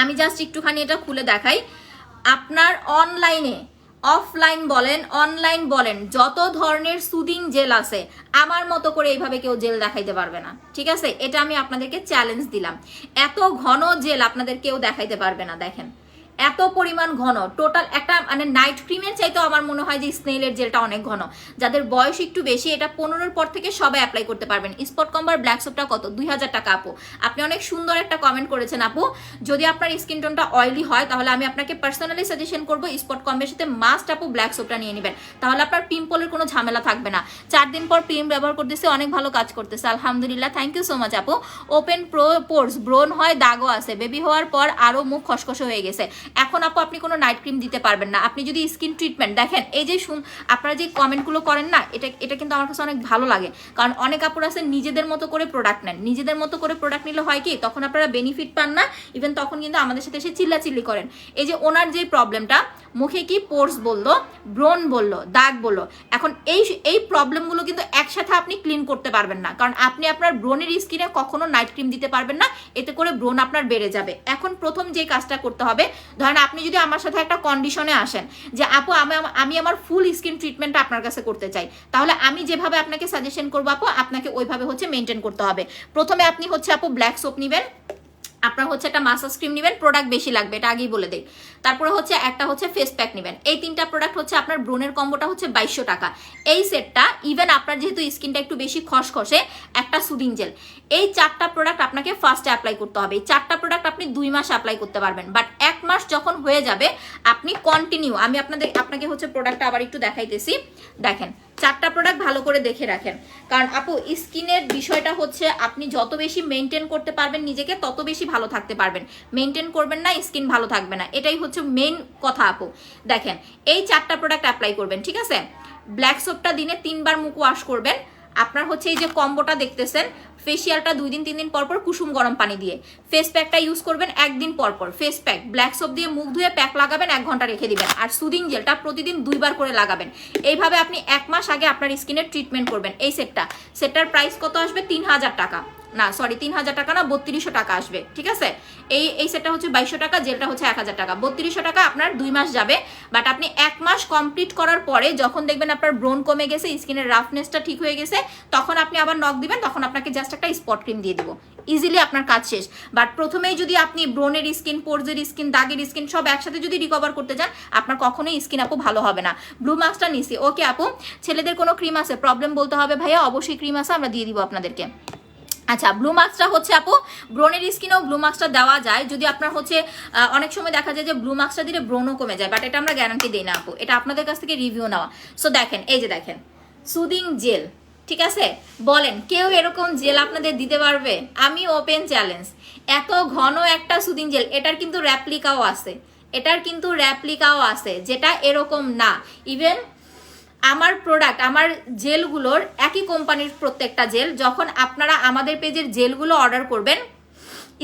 আমি জাস্ট একটুখানি এটা খুলে দেখাই। আপনার অফলাইন বলেন অনলাইন বলেন, যত ধরনের সুদিং জেল আছে আমার মতো করে এইভাবে কেউ জেল দেখাইতে পারবে না, ঠিক আছে? এটা আমি আপনাদেরকে চ্যালেঞ্জ দিলাম। এত ঘন জেল আপনাদের কেউ দেখাইতে পারবে না। দেখেন এত পরিমাণ ঘন, টোটাল একটা মানে নাইট ক্রিমের চাইতেও আমার মনে হয় যে স্নেইলের জেলটা অনেক ঘন। যাদের বয়স একটু বেশি, এটা 15-র পর থেকে সবাই অ্যাপ্লাই করতে পারবেন। স্পট কম্বার ব্ল্যাক সোপটা কত? 2000 টাকা আপু। আপনি অনেক সুন্দর একটা কমেন্ট করেছেন আপু, যদি আপনার স্কিন টোনটা অয়েলি হয় তাহলে আমি আপনাকে পার্সোনালি সাজেশন করবো স্পট কম্বের সাথে মাস্ট আপু ব্ল্যাক সোপটা নিয়ে নেবেন, তাহলে আপনার পিম্পলের কোনো ঝামেলা থাকবে না। 4 দিন পর ক্রিম ব্যবহার করতেছে, অনেক ভালো কাজ করতেছে, আলহামদুলিল্লাহ, থ্যাংক ইউ সো মাচ আপু। ওপেন পোর্স, ব্রোন হয়, দাগও আছে, বেবি হওয়ার পর আরো মুখ খসখসে হয়ে গেছে। এখন আপু আপনি কোনো নাইট ক্রিম দিতে পারবেন না। আপনি যদি স্কিন ট্রিটমেন্ট দেখেন, এই যে আপনারা যে কমেন্টগুলো করেন না, এটা কিন্তু আমার কাছে অনেক ভালো লাগে, কারণ অনেক আপুরা আছে নিজেদের মতো করে প্রোডাক্ট নেন। নিজেদের মতো করে প্রোডাক্ট নিলে হয় কি, তখন আপনারা বেনিফিট পান না, ইভেন তখন কিন্তু আমাদের সাথে এসে চিল্লাচিল্লি করেন। এই যে ওনার যে প্রবলেমটা, মুখে কি পোর্স বললো, ব্রোন বললো, দাগ বললো, এখন এই প্রবলেমগুলো কিন্তু একসাথে আপনি ক্লিন করতে পারবেন না, কারণ আপনি আপনার ব্রোনের স্কিনে কখনো নাইট ক্রিম দিতে পারবেন না, এতে করে ব্রোন আপনার বেড়ে যাবে। এখন প্রথম যে কাজটা করতে হবে, ধরেন আপনি যদি আমার সাথে একটা কন্ডিশনে আসেন যে আপু আমি আমার ফুল স্কিন ট্রিটমেন্টটা আপনার কাছে করতে চাই, তাহলে আমি যেভাবে আপনাকে সাজেশন করবো আপু, আপনাকে ওইভাবে হচ্ছে মেনটেন করতে হবে। প্রথমে আপনি হচ্ছে আপু ব্ল্যাক সোপ নেবেন, আপনার হচ্ছে একটা মাসাজ ক্রিম নেবেন, প্রোডাক্ট বেশি লাগবে এটা আগেই বলে দেই। তারপরে হচ্ছে একটা হচ্ছে ফেস প্যাক নেবেন। এই 3টা প্রোডাক্ট হচ্ছে আপনার ব্রোনের কম্বোটা হচ্ছে 2200 টাকা। এই সেটটা ইভেন আপনার যেহেতু স্কিনটা একটু বেশি খসখসে, একটা সুদিং জেল, এই 4টা প্রোডাক্ট আপনাকে ফার্স্টে অ্যাপ্লাই করতে হবে। এই 4টা প্রোডাক্ট আপনি 2 মাস অ্যাপ্লাই করতে পারবেন, বাট 1 মাস যখন হয়ে যাবে আপনি কন্টিনিউ, আমি আপনাকে হচ্ছে প্রোডাক্টটা আবার একটু দেখাইতেছি। দেখেন 4টা প্রোডাক্ট ভালো করে দেখে রাখেন, কারণ আপু স্কিনের বিষয়টা হচ্ছে আপনি যত বেশি মেনটেন করতে পারবেন নিজেকে, তত বেশি ভালো থাকতে পারবেন। মেনটেন করবেন না, স্কিন ভালো থাকবে না, এটাই হচ্ছে মেইন কথা আপু। দেখেন এই 4টা প্রোডাক্ট অ্যাপ্লাই করবেন, ঠিক আছে? ব্ল্যাক সোপটা দিনে 3 বার মুখ ওয়াশ করবেন। আপনার হচ্ছে এই যে কম্বোটা দেখতেছেন, ফেসিয়ালটা 2 দিন 3 দিন পর পর কুসুম গরম পানি দিয়ে, ফেস প্যাকটা ইউজ করবেন 1 দিন পর পর, ফেস প্যাক ব্ল্যাক সোপ দিয়ে মুখ ধুয়ে প্যাক লাগাবেন, 1 ঘন্টা রেখে দিবেন, আর সুদিং জেলটা প্রতিদিন 2 বার করে লাগাবেন। এইভাবে আপনি 1 মাস আগে আপনার স্কিনের ট্রিটমেন্ট করবেন। এই সেটটার প্রাইস কত আসবে? 3000 টাকা, না সরি 3000 টাকা না, 3200 টাকা আসবে, ঠিক আছে? এই সেটটা হচ্ছে 2200 টাকা, জেলটা হচ্ছে 1000 টাকা, 3200 টাকা আপনার 2 মাস যাবে। বাট আপনি 1 মাস কমপ্লিট করার পরে যখন দেখবেন আপনার ব্রোন কমে গেছে, স্কিনের রাফনেসটা ঠিক হয়ে গেছে, তখন আপনি আবার নক দিবেন, তখন আপনাকে জাস্ট একটা স্পট ক্রিম দিয়ে দিব, ইজিলি আপনার কাজ শেষ। বাট প্রথমেই যদি আপনি ব্রোনের স্কিন, পোর্সের স্কিন, দাগের স্কিন সব একসাথে যদি রিকভার করতে যান, আপনার কখনোই স্কিন আপু ভালো হবে না। ব্লু মাস্কটা নিছি, ওকে আপু। ছেলেদের কোনো ক্রিম আছে প্রবলেম বলতে হবে ভাইয়া, অবশ্যই ক্রিম আছে, আমরা দিয়ে দিব আপনাদেরকে। আচ্ছা, ব্লু মাস্কটা হচ্ছে আপু ব্রোনের স্কিনেও ব্লু মাস্কটা দেওয়া যায়, যদি আপনার হচ্ছে অনেক সময় দেখা যায় যে ব্লু মাস্কটা দিলে ব্রোনও কমে যায়, বাট এটা আমরা গ্যারান্টি দিই না আপু, এটা আপনাদের কাছ থেকে রিভিউ নেওয়া। সো দেখেন, এই যে দেখেন সুদিং জেল, ঠিক আছে? বলেন কেউ এরকম জেল আপনাদের দিতে পারবে? আমি ওপেন চ্যালেঞ্জ। এত ঘন একটা সুদিং জেল, এটার কিন্তু র্যাপ্লিকাও আছে, যেটা এরকম না। ইভেন আমার প্রোডাক্ট, আমার জেলগুলোর একই কোম্পানির প্রত্যেকটা জেল, যখন আপনারা আমাদের পেজের জেলগুলো অর্ডার করবেন,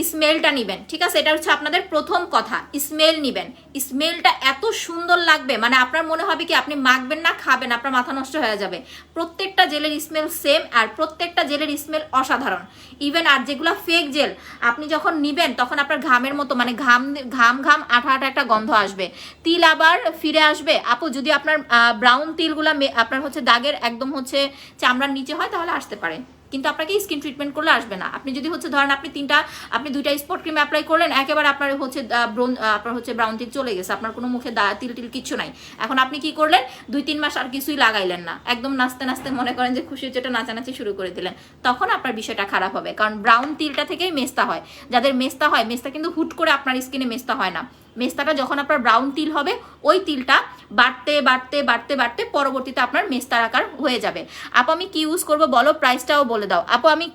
স্মেলটা নিবেন, ঠিক আছে? এটা হচ্ছে আপনাদের প্রথম কথা, স্মেল নিবেন। স্মেলটা এত সুন্দর লাগবে, মানে আপনার মনে হবে কি আপনি মাখবেন না, খাবেন, আপনার মাথা নষ্ট হয়ে যাবে। প্রত্যেকটা জেলের স্মেল সেম, আর প্রত্যেকটা জেলের স্মেল অসাধারণ। ইভেন আর যেগুলো ফেক জেল, আপনি যখন নিবেন তখন আপনার ঘামের মতো, মানে ঘাম আঠা আঠা একটা গন্ধ আসবে, তিল আবার ফিরে আসবে। আপু যদি আপনার ব্রাউন তিলগুলা আপনার হচ্ছে দাগের একদম হচ্ছে চামড়ার নিচে হয় তাহলে আসতে পারে, কিন্তু আপনাকে স্কিন ট্রিটমেন্ট করলে আসবে না। আপনি যদি হচ্ছে ধরেন আপনি 2টা স্পট ক্রিম অ্যাপ্লাই করলেন, একেবারে আপনার হচ্ছে ব্রাউন তিল চলে গেছে, আপনার কোনো মুখে তিল কিচ্ছু নাই, এখন আপনি কি করলেন? 2-3 মাস আর কিছুই লাগাইলেন না, একদম নাচতে নাচতে মনে করেন যে খুশির চোটে নাচানাচি শুরু করে দিলেন, তখন আপনার বিষয়টা খারাপ হবে। কারণ ব্রাউন তিলটা থেকেই মেস্তা হয়, যাদের মেস্তা হয়, মেস্তা কিন্তু হুট করে আপনার স্কিনে মেস্তা হয় না। মেস্তাটা যখন আপনার ব্রাউন তিল হবে, ওই তিলটা বাড়তে বাড়তে বাড়তে বাড়তে পরবর্তীতে আপনার মেস্তার আকার হয়ে যাবে। আপু আমি কি ইউজ করবো বলো, প্রাইসটাও বলে দাও। আপু আমি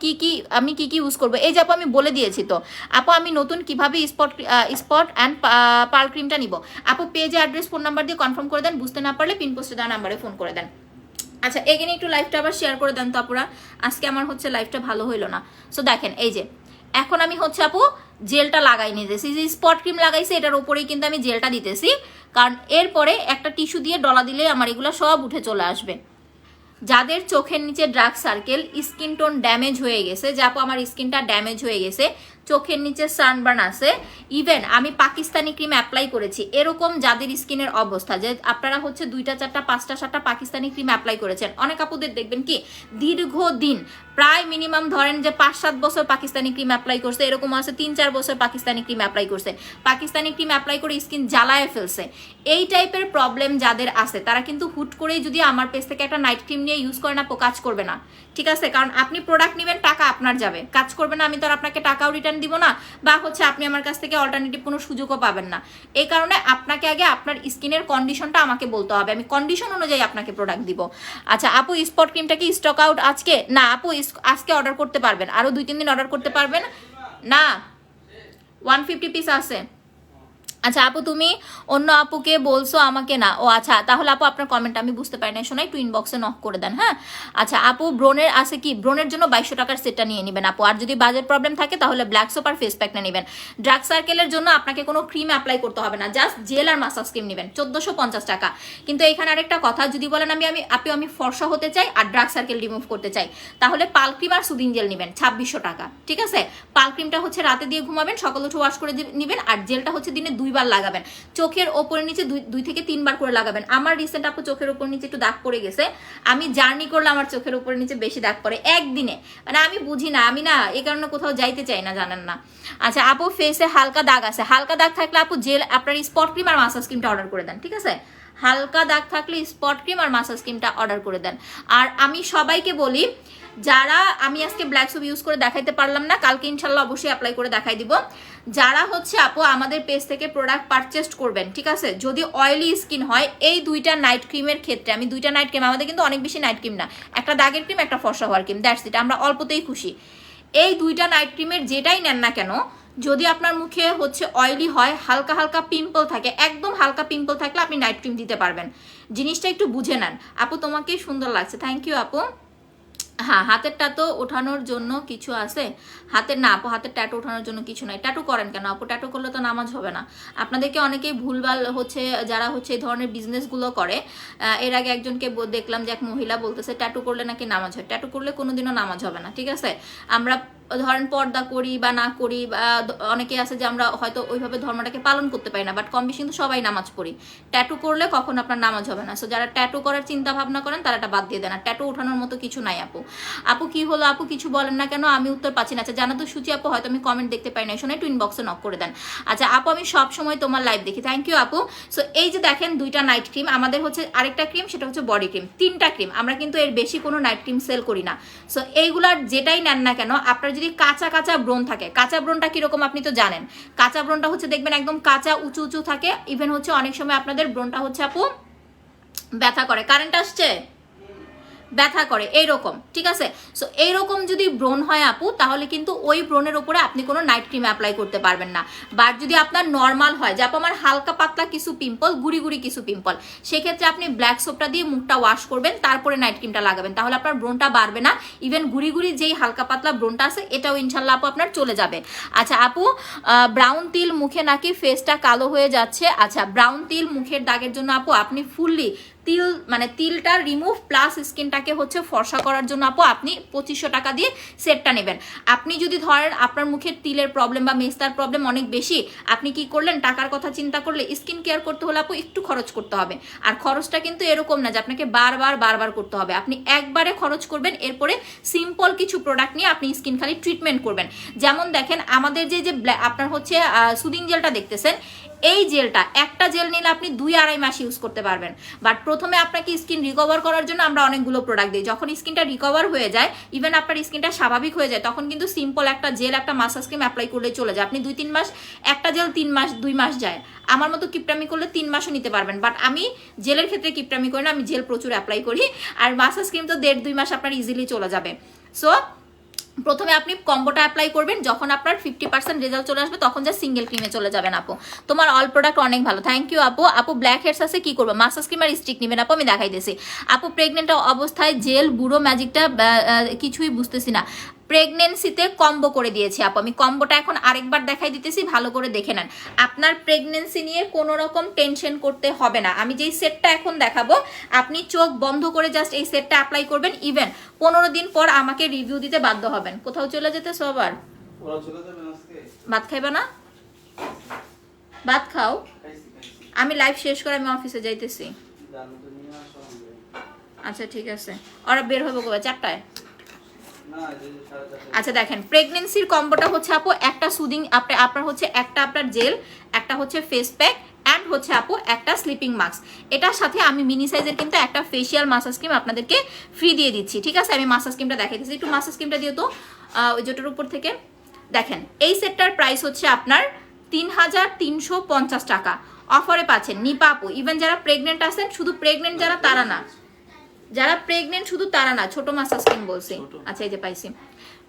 কি ইউজ করবো? এই যে আপু আমি বলে দিয়েছি তো। আপু আমি নতুন কিভাবে স্পট অ্যান্ড পার্ল ক্রিমটা নিব? আপু পেজে অ্যাড্রেস, ফোন নাম্বার দিয়ে কনফার্ম করে দেন, বুঝতে না পারলে পিন পোস্টে দেওয়া নাম্বারে ফোন করে দেন। আচ্ছা, এখানে একটু লাইভটা আবার শেয়ার করে দেন তো আপুরা, আজকে আমার হচ্ছে লাইভটা ভালো হইলো না। সো দেখেন, এই যে এখন আমি হচ্ছে আপু জেলটা লাগাই নিতেছি, যে স্পট ক্রিম লাগাইছি এটার উপরেই কিন্তু আমি জেলটা দিতেছি, কারণ এরপরে একটা টিস্যু দিয়ে ডলা দিলে আমার এগুলো সব উঠে চলে আসবে। যাদের চোখের নিচে dark circle, skin tone damage হয়ে গেছে, যে আপু আমার স্কিনটা ড্যামেজ হয়ে গেছে, চোখের নিচে সানবার্ন আছে, ইভেন আমি পাকিস্তানি ক্রিম অ্যাপ্লাই করেছি, এরকম যাদের স্কিনের অবস্থা যে আপনারা হচ্ছে 2টা 4টা 5টা 7টা পাকিস্তানি ক্রিম অ্যাপ্লাই করেছেন, অনেক আপুদের দেখবেন কি দীর্ঘদিন প্রায় মিনিমাম ধরেন যে 5-7 বছর পাকিস্তানি ক্রিম অ্যাপ্লাই করছে, এরকম আছে 3-4 বছর পাকিস্তানি ক্রিম অ্যাপ্লাই করছে, পাকিস্তানি ক্রিম অ্যাপ্লাই করে স্কিন জ্বালায় ফেলছে। এই টাইপের প্রবলেম যাদের আছে তারা কিন্তু হুট করেই যদি আমার পেজ থেকে একটা নাইট ক্রিম নিয়ে ইউজ করে না, কাজ করবে না, ঠিক আছে? কারণ আপনি প্রোডাক্ট নেবেন, টাকা আপনার যাবে, কাজ করবে না, আমি তো আর আপনাকে টাকাও রিটার্ন দিব না, বা হচ্ছে আপনি আমার কাছ থেকে অল্টারনেটিভ কোনো সুযোগও পাবেন না। এই কারণে আপনাকে আগে আপনার স্কিনের কন্ডিশনটা আমাকে বলতে হবে, আমি কন্ডিশন অনুযায়ী আপনাকে প্রোডাক্ট দিব। আচ্ছা আপু, স্পট ক্রিমটা কি স্টক আউট আজকে? না আপু, আজকে অর্ডার করতে পারবেন, আরো 2-3 দিন অর্ডার করতে পারবেন না, 150 পিস আছে। আচ্ছা আপু, তুমি অন্য আপুকে বলছো আমাকে না? ও আচ্ছা, তাহলে আপু আপনার কমেন্ট আমি বুঝতে পারি না, শোনাই একটু ইনবক্সে নক করে দেন। হ্যাঁ আচ্ছা আপু, ব্রোনের আছে কি? ব্রোনের জন্য 2200 টাকার সেটটা নিয়ে নেবেন আপু, আর যদি বাজেট প্রবলেম থাকে তাহলে ব্ল্যাক সোপ আর ফেস প্যাকটা নেবেন। ডার্ক সার্কেলের জন্য আপনাকে কোনো ক্রিম অ্যাপ্লাই করতে হবে না, জাস্ট জেল আর মাসাজ ক্রিম নেবেন, 1450 টাকা। কিন্তু এখানে আরেকটা কথা, যদি বলেন আমি ফর্সা হতে চাই আর ডার্ক সার্কেল রিমুভ করতে চাই, তাহলে পাল ক্রিম আর সুদিন জেল নেবেন 2600 টাকা, ঠিক আছে? পাল ক্রিমটা হচ্ছে রাতে দিয়ে ঘুমাবেন, সকাল উঠে ওয়াশ করে নেবেন, আর জেলটা হচ্ছে দিনে 2 বার লাগাবেন, চোখের ওপরে নিচে 2 থেকে 3 বার করে লাগাবেন। আমার রিসেন্ট আপু চোখের উপর নিচে একটু দাগ পড়ে গেছে, আমি জার্নি করলে আমার চোখের উপর নিচে বেশি দাগ পড়ে একদিনে, মানে আমি বুঝি না, আমি না এই কারণে কোথাও যাইতে চাই না, জানেন না। আচ্ছা আপু, ফেসে হালকা দাগ আছে, হালকা দাগ থাকলে আপু জেল আপনার স্পট ক্রিম আর মাসাজ ক্রিমটা অর্ডার করে দেন, ঠিক আছে? হালকা দাগ থাকলে স্পট ক্রিম আর মাসাজ ক্রিমটা অর্ডার করে দেন। আর আমি সবাইকে বলি, যারা আমি আজকে ব্ল্যাক সোপ ইউজ করে দেখাইতে পারলাম না, কালকে ইনশাল্লাহ অবশ্যই অ্যাপ্লাই করে দেখাই দিব। যারা হচ্ছে আপু আমাদের পেজ থেকে প্রোডাক্ট পারচেস করবেন, ঠিক আছে, যদি অয়েলি স্কিন হয়, এই 2টা নাইট ক্রিমের ক্ষেত্রে, আমি 2টা নাইট ক্রিম, আমাদের কিন্তু অনেক বেশি নাইট ক্রিম না, একটা দাগের ক্রিম একটা ফর্সা হওয়ার ক্রিম, দ্যাটস ইট, আমরা অল্পতেই খুশি। এই 2টা নাইট ক্রিমের যেটাই নেন না কেন, যদি আপনার মুখে হচ্ছে অয়েলি হয়, হালকা হালকা পিম্পল থাকে, একদম হালকা পিম্পল থাকলে আপনি নাইট ক্রিম দিতে পারবেন, জিনিসটা একটু বুঝে নেন। আপু তোমাকে সুন্দর লাগছে, থ্যাংক ইউ আপু। হ্যাঁ, হাতের ট্যাটু ওঠানোর জন্য কিছু আছে? হাতের না আপু, হাতের ট্যাটু ওঠানোর জন্য কিছু নাই। ট্যাটু করেন কেন আপু? ট্যাটু করলে তো নামাজ হবে না। আপনাদেরকে অনেকেই ভুলভাল হচ্ছে, যারা হচ্ছে এই ধরনের বিজনেসগুলো করে, এর আগে একজনকে দেখলাম যে এক মহিলা বলতেছে ট্যাটু করলে নাকি নামাজ হয়। ট্যাটু করলে কোনোদিনও নামাজ হবে না, ঠিক আছে? আমরা ধরেন পর্দা করি বা না করি, বা অনেকে আছে যে আমরা হয়তো ওইভাবে ধর্মটাকে পালন করতে পারি না, বাট কম বেশি কিন্তু সবাই নামাজ পড়ি। ট্যাটু করলে কখন আপনার নামাজ হবে না। সো যারা ট্যাটু করার চিন্তা ভাবনা করেন তারা এটা বাদ দিয়ে দেন। আর ট্যাটু ওঠানোর মতো কিছু নাই আপু। আপু কি হলো আপু, কিছু বলেন না কেন? আমি উত্তর পাচ্ছি না। আচ্ছা জানা তো সুচি আপু, হয়তো আমি কমেন্ট দেখতে পাই না, শুনে একটু ইনবক্সে নক করে দেন। আচ্ছা আপু, আমি সব সময় তোমার লাইভ দেখি, থ্যাংক ইউ আপু। সো এই যে দেখেন 2টা নাইট ক্রিম, আমাদের হচ্ছে আরেকটা ক্রিম, সেটা হচ্ছে বডি ক্রিম, 3টা ক্রিম, আমরা কিন্তু এর বেশি কোনো নাইট ক্রিম সেল করি না। সো এইগুলার যেটাই নেন না কেন, আপনার যদি কাঁচা কাঁচা ব্রণ থাকে, কাঁচা ব্রণটা কিরকম আপনি তো জানেন, কাঁচা ব্রণটা হচ্ছে দেখবেন একদম কাঁচা উঁচু উঁচু থাকে, ইভেন হচ্ছে অনেক সময় আপনাদের ব্রণটা হচ্ছে আপু ব্যথা করে, কারেন্ট আসছে, ব্যথা করে এইরকম, ঠিক আছে? সো এইরকম যদি ব্রণ হয় আপু, তাহলে কিন্তু ওই ব্রণের উপরে আপনি কোনো নাইট ক্রিম অ্যাপ্লাই করতে পারবেন না। বাট যদি আপনার নর্মাল হয় যে আপু আমার হালকা পাতলা কিছু পিম্পল, গুড়ি গুড়ি কিছু পিম্পল, সেক্ষেত্রে আপনি ব্ল্যাক সোপটা দিয়ে মুখটা ওয়াশ করবেন, তারপরে নাইট ক্রিমটা লাগাবেন, তাহলে আপনার ব্রণটা বাড়বে না। ইভেন গুড়ি গুড়ি যেই হালকা পাতলা ব্রণটা আছে, এটাও ইনশাল্লাহ আপু আপনার চলে যাবে। আচ্ছা আপু, ব্রাউন তিল মুখে নাকি ফেসটা কালো হয়ে যাচ্ছে। আচ্ছা, ব্রাউন তিল মুখের দাগের জন্য আপু আপনি ফুললি তিল, মানে তিলটা রিমুভ প্লাস স্কিনটাকে হচ্ছে ফর্সা করার জন্য আপু আপনি 2500 টাকা দিয়ে সেটটা নেবেন। আপনি যদি ধরেন আপনার মুখের তিলের প্রবলেম বা মেস্তার প্রবলেম অনেক বেশি, আপনি কি করলেন, টাকার কথা চিন্তা করলে স্কিন কেয়ার করতে হলে আপু একটু খরচ করতে হবে। আর খরচটা কিন্তু এরকম না যে আপনাকে বারবার করতে হবে, আপনি একবারে খরচ করবেন, এরপরে সিম্পল কিছু প্রোডাক্ট নিয়ে আপনি স্কিন খালি ট্রিটমেন্ট করবেন। যেমন দেখেন আমাদের যে আপনার হচ্ছে সুদিং জেলটা দেখতেছেন, এই জেলটা একটা জেল নিলে আপনি 2-2.5 মাস ইউজ করতে পারবেন। বাট প্রথমে আপনাকে স্কিন রিকভার করার জন্য আমরা অনেকগুলো প্রোডাক্ট দিই। যখন স্কিনটা রিকভার হয়ে যায়, ইভেন আপনার স্কিনটা স্বাভাবিক হয়ে যায়, তখন কিন্তু সিম্পল একটা জেল, একটা মাসাজ ক্রিম অ্যাপ্লাই করলে চলে যায়। আপনি 2-3 মাস, একটা জেল 3 মাস 2 মাস যায়। আমার মতো কিপটামি করলে 3 মাসও নিতে পারবেন। বাট আমি জেলের ক্ষেত্রে কিপটামি করি না, আমি জেল প্রচুর অ্যাপ্লাই করি। আর মাসাজ ক্রিম তো 1.5-2 মাস আপনার ইজিলি চলে যাবে। সো প্রথমে আপনি কম্বোটা অ্যাপ্লাই করবেন, যখন আপনার 50% রেজাল্ট চলে আসবে তখন যা সিঙ্গেল ক্রিমে চলে যাবেন আপু। তোমার অল প্রোডাক্ট অনেক ভালো, থ্যাংক ইউ আপু। আপু ব্ল্যাক হেডস আছে, কি করবো? মাসাজ ক্রিম আর স্টিক নেবেন আপু, আমি দেখাই দিয়েছি। আপু প্রেগনেন্ট অবস্থায় জেল বুড়ো ম্যাজিকটা কিছুই বুঝতেছি না। প্রেগনেন্সিতে কম্বো করে দিয়েছি আপু, আমি কম্বোটা এখন আরেকবার দেখাই দিতেছি, ভালো করে দেখে নেন। আপনার প্রেগনেন্সি নিয়ে কোনো রকম টেনশন করতে হবে না। আমি যেই সেটটা এখন দেখাবো, আপনি চোখ বন্ধ করে জাস্ট এই সেটটা অ্যাপ্লাই করবেন। ইভেন 15 দিন পর আমাকে রিভিউ দিতে বাধ্য হবেন। কোথাও চলে যেতে সবার, ওরা চলে যাবেন আজকে? ভাত খাইবা না? ভাত খাও, আমি লাইভ শেষ করে আমি অফিসে যাইতেছি। আচ্ছা ঠিক আছে, ওরা বের হবে কবে? 4টায়? আচ্ছা দেখেন, প্রেগনেন্সির কম্বোটা হচ্ছে আপু একটা সুদিং, আপনার হচ্ছে একটা আপনার জেল, একটা হচ্ছে ফেস প্যাক অ্যান্ড হচ্ছে আপু একটা স্লিপিং মাস্ক। এটার সাথে আমি মিনি সাইজের কিন্তু একটা ফেসিয়াল মাসাজ ক্রিম আপনাদেরকে ফ্রি দিয়ে দিচ্ছি। ঠিক আছে, আমি মাসাজ ক্রিমটা দেখাই দিচ্ছি, একটু মাসাজ ক্রিমটা দিয়ে তো ওই জোটার উপর থেকে। দেখেন এই সেটটার প্রাইস হচ্ছে আপনার 3350 টাকা। অফারে পাচ্ছেন নিপা আপু। ইভেন যারা প্রেগনেন্ট আছেন, শুধু প্রেগনেন্ট যারা তারা না, যারা প্রেগনেন্ট শুধু তারা না, ছোট মাসাজ ক্রিম বলছি। আচ্ছা এই যে পাইছি,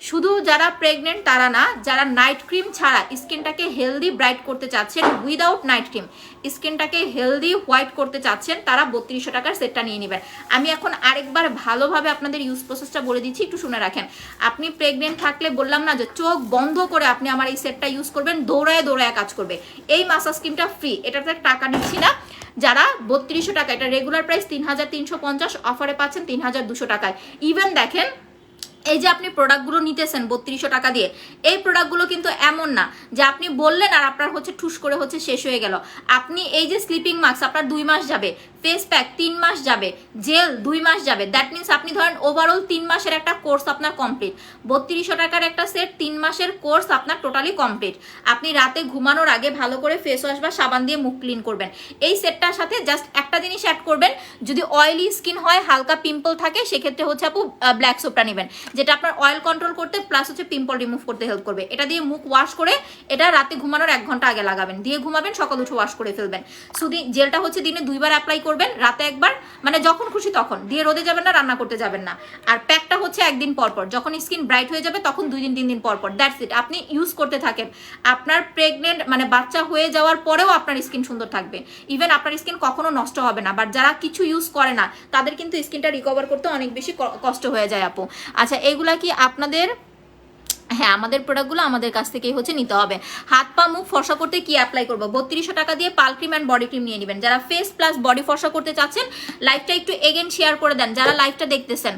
শুধু যারা প্রেগনেন্ট তারা না, যারা নাইট ক্রিম ছাড়া স্কিনটাকে হেলদি ব্রাইট করতে চাচ্ছেন, উইদাউট নাইট ক্রিম স্কিনটাকে হেলদি হোয়াইট করতে চাচ্ছেন, তারা 3200 টাকার সেটটা নিয়ে নেবেন। আমি এখন আরেকবার ভালোভাবে আপনাদের ইউজ প্রসেসটা বলে দিচ্ছি, একটু শুনে রাখেন। আপনি প্রেগনেন্ট থাকলে বললাম না যে চোখ বন্ধ করে আপনি আমার এই সেটটা ইউজ করবেন, দৌড়ায় দৌড়ায় কাজ করবে। এই মাসাজ ক্রিমটা ফ্রি, এটাতে টাকা নিচ্ছি না। যারা 3200 টাকা, এটা রেগুলার প্রাইস 3350, অফারে পাচ্ছেন 3200 টাকায়। ইভেন দেখেন এই যে আপনি প্রোডাক্টগুলো নিতেছেন 3200 টাকা দিয়ে, এই প্রোডাক্টগুলো কিন্তু এমন না যে আপনি বললেন আর আপনার হচ্ছে ঠুস করে হচ্ছে শেষ হয়ে গেল। আপনি এই যে স্লিপিং মাস্ক আপনার 2 মাস যাবে, ফেস প্যাক 3 মাস যাবে, জেল 2 মাস যাবে। দ্যাট মিনস আপনি ধরেন ওভারঅল 3 মাসের একটা কোর্স আপনার কমপ্লিট। 3200 টাকার একটা সেট, 3 মাসের কোর্স আপনার টোটালি কমপ্লিট। আপনি রাতে ঘুমানোর আগে ভালো করে ফেস ওয়াশ বা সাবান দিয়ে মুখ ক্লিন করবেন। এই সেটটার সাথে জাস্ট একটা জিনিস অ্যাড করবেন, যদি অয়েলি স্কিন হয়, হালকা পিম্পল থাকে, সেক্ষেত্রে হচ্ছে আপু ব্ল্যাক সোপটা নেবেন, যেটা আপনার অয়েল কন্ট্রোল করতে প্লাস হচ্ছে পিম্পল রিমুভ করতে হেল্প করবে। এটা দিয়ে মুখ ওয়াশ করে, এটা রাতে ঘুমানোর 1 ঘন্টা আগে লাগাবেন, দিয়ে ঘুমাবেন, সকাল উঠে ওয়াশ করে ফেলবেন। শুধু জেলটা হচ্ছে দিনে 2 বার অ্যাপ্লাই করবেন, রাতে একবার, মানে যখন খুশি তখন, দিয়ে রোদে যাবেন না, রান্না করতে যাবেন না। আর প্যাকটা হচ্ছে একদিন পর পর, যখন স্কিন ব্রাইট হয়ে যাবে তখন 2 দিন 3 দিন পর পর। দ্যাটস ইট, আপনি ইউজ করতে থাকেন। আপনার প্রেগনেন্ট মানে বাচ্চা হয়ে যাওয়ার পরেও আপনার স্কিন সুন্দর থাকবে, ইভেন আপনার স্কিন কখনো নষ্ট হবে না। বাট যারা কিছু ইউজ করে না তাদের কিন্তু স্কিনটা রিকভার করতে অনেক বেশি কষ্ট হয়ে যায় আপু। আচ্ছা এইগুলা কি আপনাদের? হ্যাঁ, আমাদের প্রোডাক্টগুলো আমাদের কাছ থেকেই হচ্ছে নিতে হবে। হাত পা মুখ ফর্সা করতে কি অ্যাপ্লাই করবো? 3200 টাকা দিয়ে পাল ক্রিম অ্যান্ড বডি ক্রিম নিয়ে নেবেন। যারা ফেস প্লাস বডি ফর্সা করতে চাচ্ছেন, লাইভটা একটু এগেন শেয়ার করে দেন যারা লাইভটা দেখতেছেন।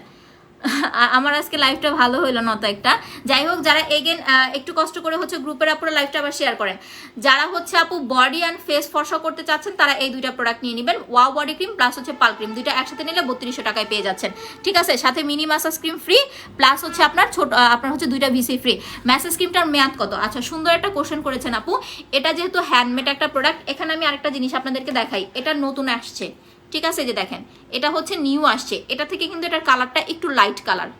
আমার আজকে লাইভটা ভালো হইলো না তো একটা, যাই হোক, যারা এগেন একটু কষ্ট করে হচ্ছে গ্রুপের আপুরা লাইভটা আবার শেয়ার করেন। যারা হচ্ছে আপু বডি অ্যান্ড ফেস ফর্সা করতে চাচ্ছেন তারা এই 2টা প্রোডাক্ট নিয়ে নেবেন, ওয়াও বডি ক্রিম প্লাস হচ্ছে পাল ক্রিম। 2টা একসাথে নিলে 3200 টাকায় পেয়ে যাচ্ছেন। ঠিক আছে, সাথে mini massage cream free, plus হচ্ছে আপনার আপনার হচ্ছে 2টা ভিসি ফ্রি। ম্যাসাজ ক্রিমটার মেয়াদ কত? আচ্ছা সুন্দর একটা কোশ্চেন করেছেন আপু। এটা যেহেতু হ্যান্ডমেড একটা প্রোডাক্ট, এখানে আমি আরেকটা জিনিস আপনাদেরকে দেখাই, এটা নতুন আসছে। ঠিক আছে, যে দেখেন এটা হচ্ছে নিউ আসছে, এটা থেকে কিন্তু এটার কালারটা একটু লাইট কালার।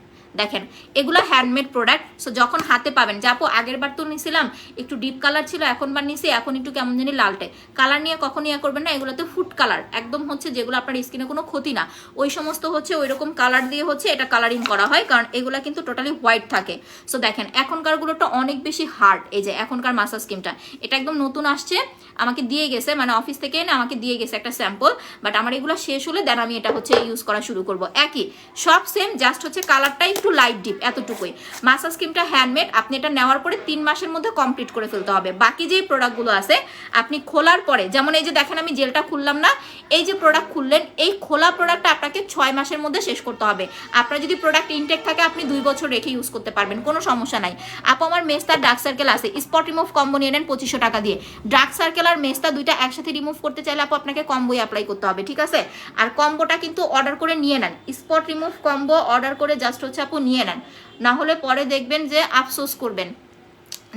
দেখেন এগুলো হ্যান্ডমেড প্রোডাক্ট, সো যখন হাতে পাবেন, যে আপু আগের বার তো নিয়েছিলাম একটু ডিপ কালার ছিল, এখন বার নিয়েছি এখন একটু কেমন জানি লালটে কালার, নিয়ে কখন ইয়ে করবেন না। এগুলোতে ফুড কালার একদম হচ্ছে, যেগুলো আপনার স্কিনে কোনো ক্ষতি না, ওই সমস্ত হচ্ছে ওই রকম কালার দিয়ে হচ্ছে এটা কালারিং করা হয়, কারণ এগুলো কিন্তু টোটালি হোয়াইট থাকে। সো দেখেন এখনকারগুলোটা অনেক বেশি হার্ড। এই যে এখনকার মাসাজ ক্রিমটা, এটা একদম নতুন আসছে, আমাকে দিয়ে গেছে, মানে অফিস থেকে এনে আমাকে দিয়ে গেছে একটা স্যাম্পল। বাট আমার এগুলো শেষ হলে দেন আমি এটা হচ্ছে ইউজ করা শুরু করব। একই সব সেম, জাস্ট হচ্ছে কালারটাই একটু লাইট ডিপ, এতটুকুই। মাসাজ ক্রিমটা হ্যান্ডমেড, আপনি এটা নেওয়ার পরে 3 মাসের মধ্যে কমপ্লিট করে ফেলতে হবে। বাকি যে প্রোডাক্টগুলো আছে আপনি খোলার পরে, যেমন এই যে দেখেন আমি জেলটা খুললাম না, এই যে প্রোডাক্ট খুললেন, এই খোলা প্রোডাক্টটা আপনাকে 6 মাসের মধ্যে শেষ করতে হবে। আপনার যদি প্রোডাক্ট ইনটেক থাকে আপনি 2 বছর রেখে ইউজ করতে পারবেন, কোনো সমস্যা নাই। আপু আমার মেস্তার ডার্ক সার্কেল আছে, স্পট রিমুভ কম্বো নিয়ে নেন 2500 টাকা দিয়ে। ডার্ক সার্কেল আর মেস্তা 2টা একসাথে রিমুভ করতে চাইলে আপু আপনাকে কম্বোই অ্যাপ্লাই করতে হবে। ঠিক আছে, আর কম্বোটা কিন্তু অর্ডার করে নিয়ে নেন, স্পট রিমুভ কম্বো অর্ডার করে জাস্ট হচ্ছে আপু নিয়ে নেন, না হলে পরে দেখবেন যে আফসোস করবেন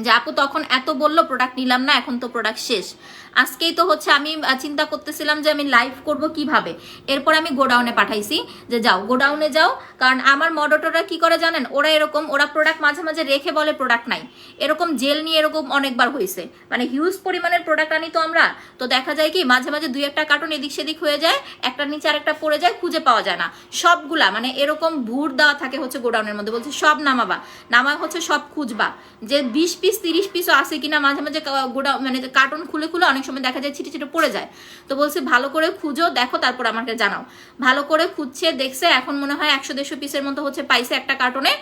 যে আপু তখন এত বললো প্রোডাক্ট নিলাম না, এখন তো প্রোডাক্ট শেষ। আজকেই তো হচ্ছে আমি চিন্তা করতেছিলাম যে আমি লাইভ করব কিভাবে, এরপর আমি গোডাউনে পাঠাইছি যে যাও গোডাউনে যাও, কারণ আমার মডারেটররা কি করে জানেন, ওরা এরকম ওরা প্রোডাক্ট মাঝে মাঝে রেখে বলে প্রোডাক্ট নাই, এরকম জেল নিয়ে এরকম অনেকবার হয়েছে, মানে হিউজ পরিমাণের প্রোডাক্ট আনি তো আমরা, তো দেখা যায় কি মাঝে মাঝে 2-1টা কার্টুন এদিক সেদিক হয়ে যায়, একটা নিচে আরেকটা পড়ে যায়, খুঁজে পাওয়া যায় না সবগুলা, মানে এরকম ভুর দেওয়া থাকে হচ্ছে গোডাউনের মধ্যে, বলছে সব নামায় হচ্ছে সব খুঁজবা যে 20 পিস 30 পিসও আছে কিনা, মাঝে মাঝে গোডাউন মানে কার্টুন খুলে খুলে অনেক সময় দেখা যায় ছিটে ছিটে পড়ে যায়। তো বলছি ভালো করে খুঁজো দেখো, তারপর আমাকে জানাও। ভালো করে খুঁজছে দেখছে, এখন মনে হয় 100-150 পিসের মতো হচ্ছে পাইছে একটা কার্টুনে,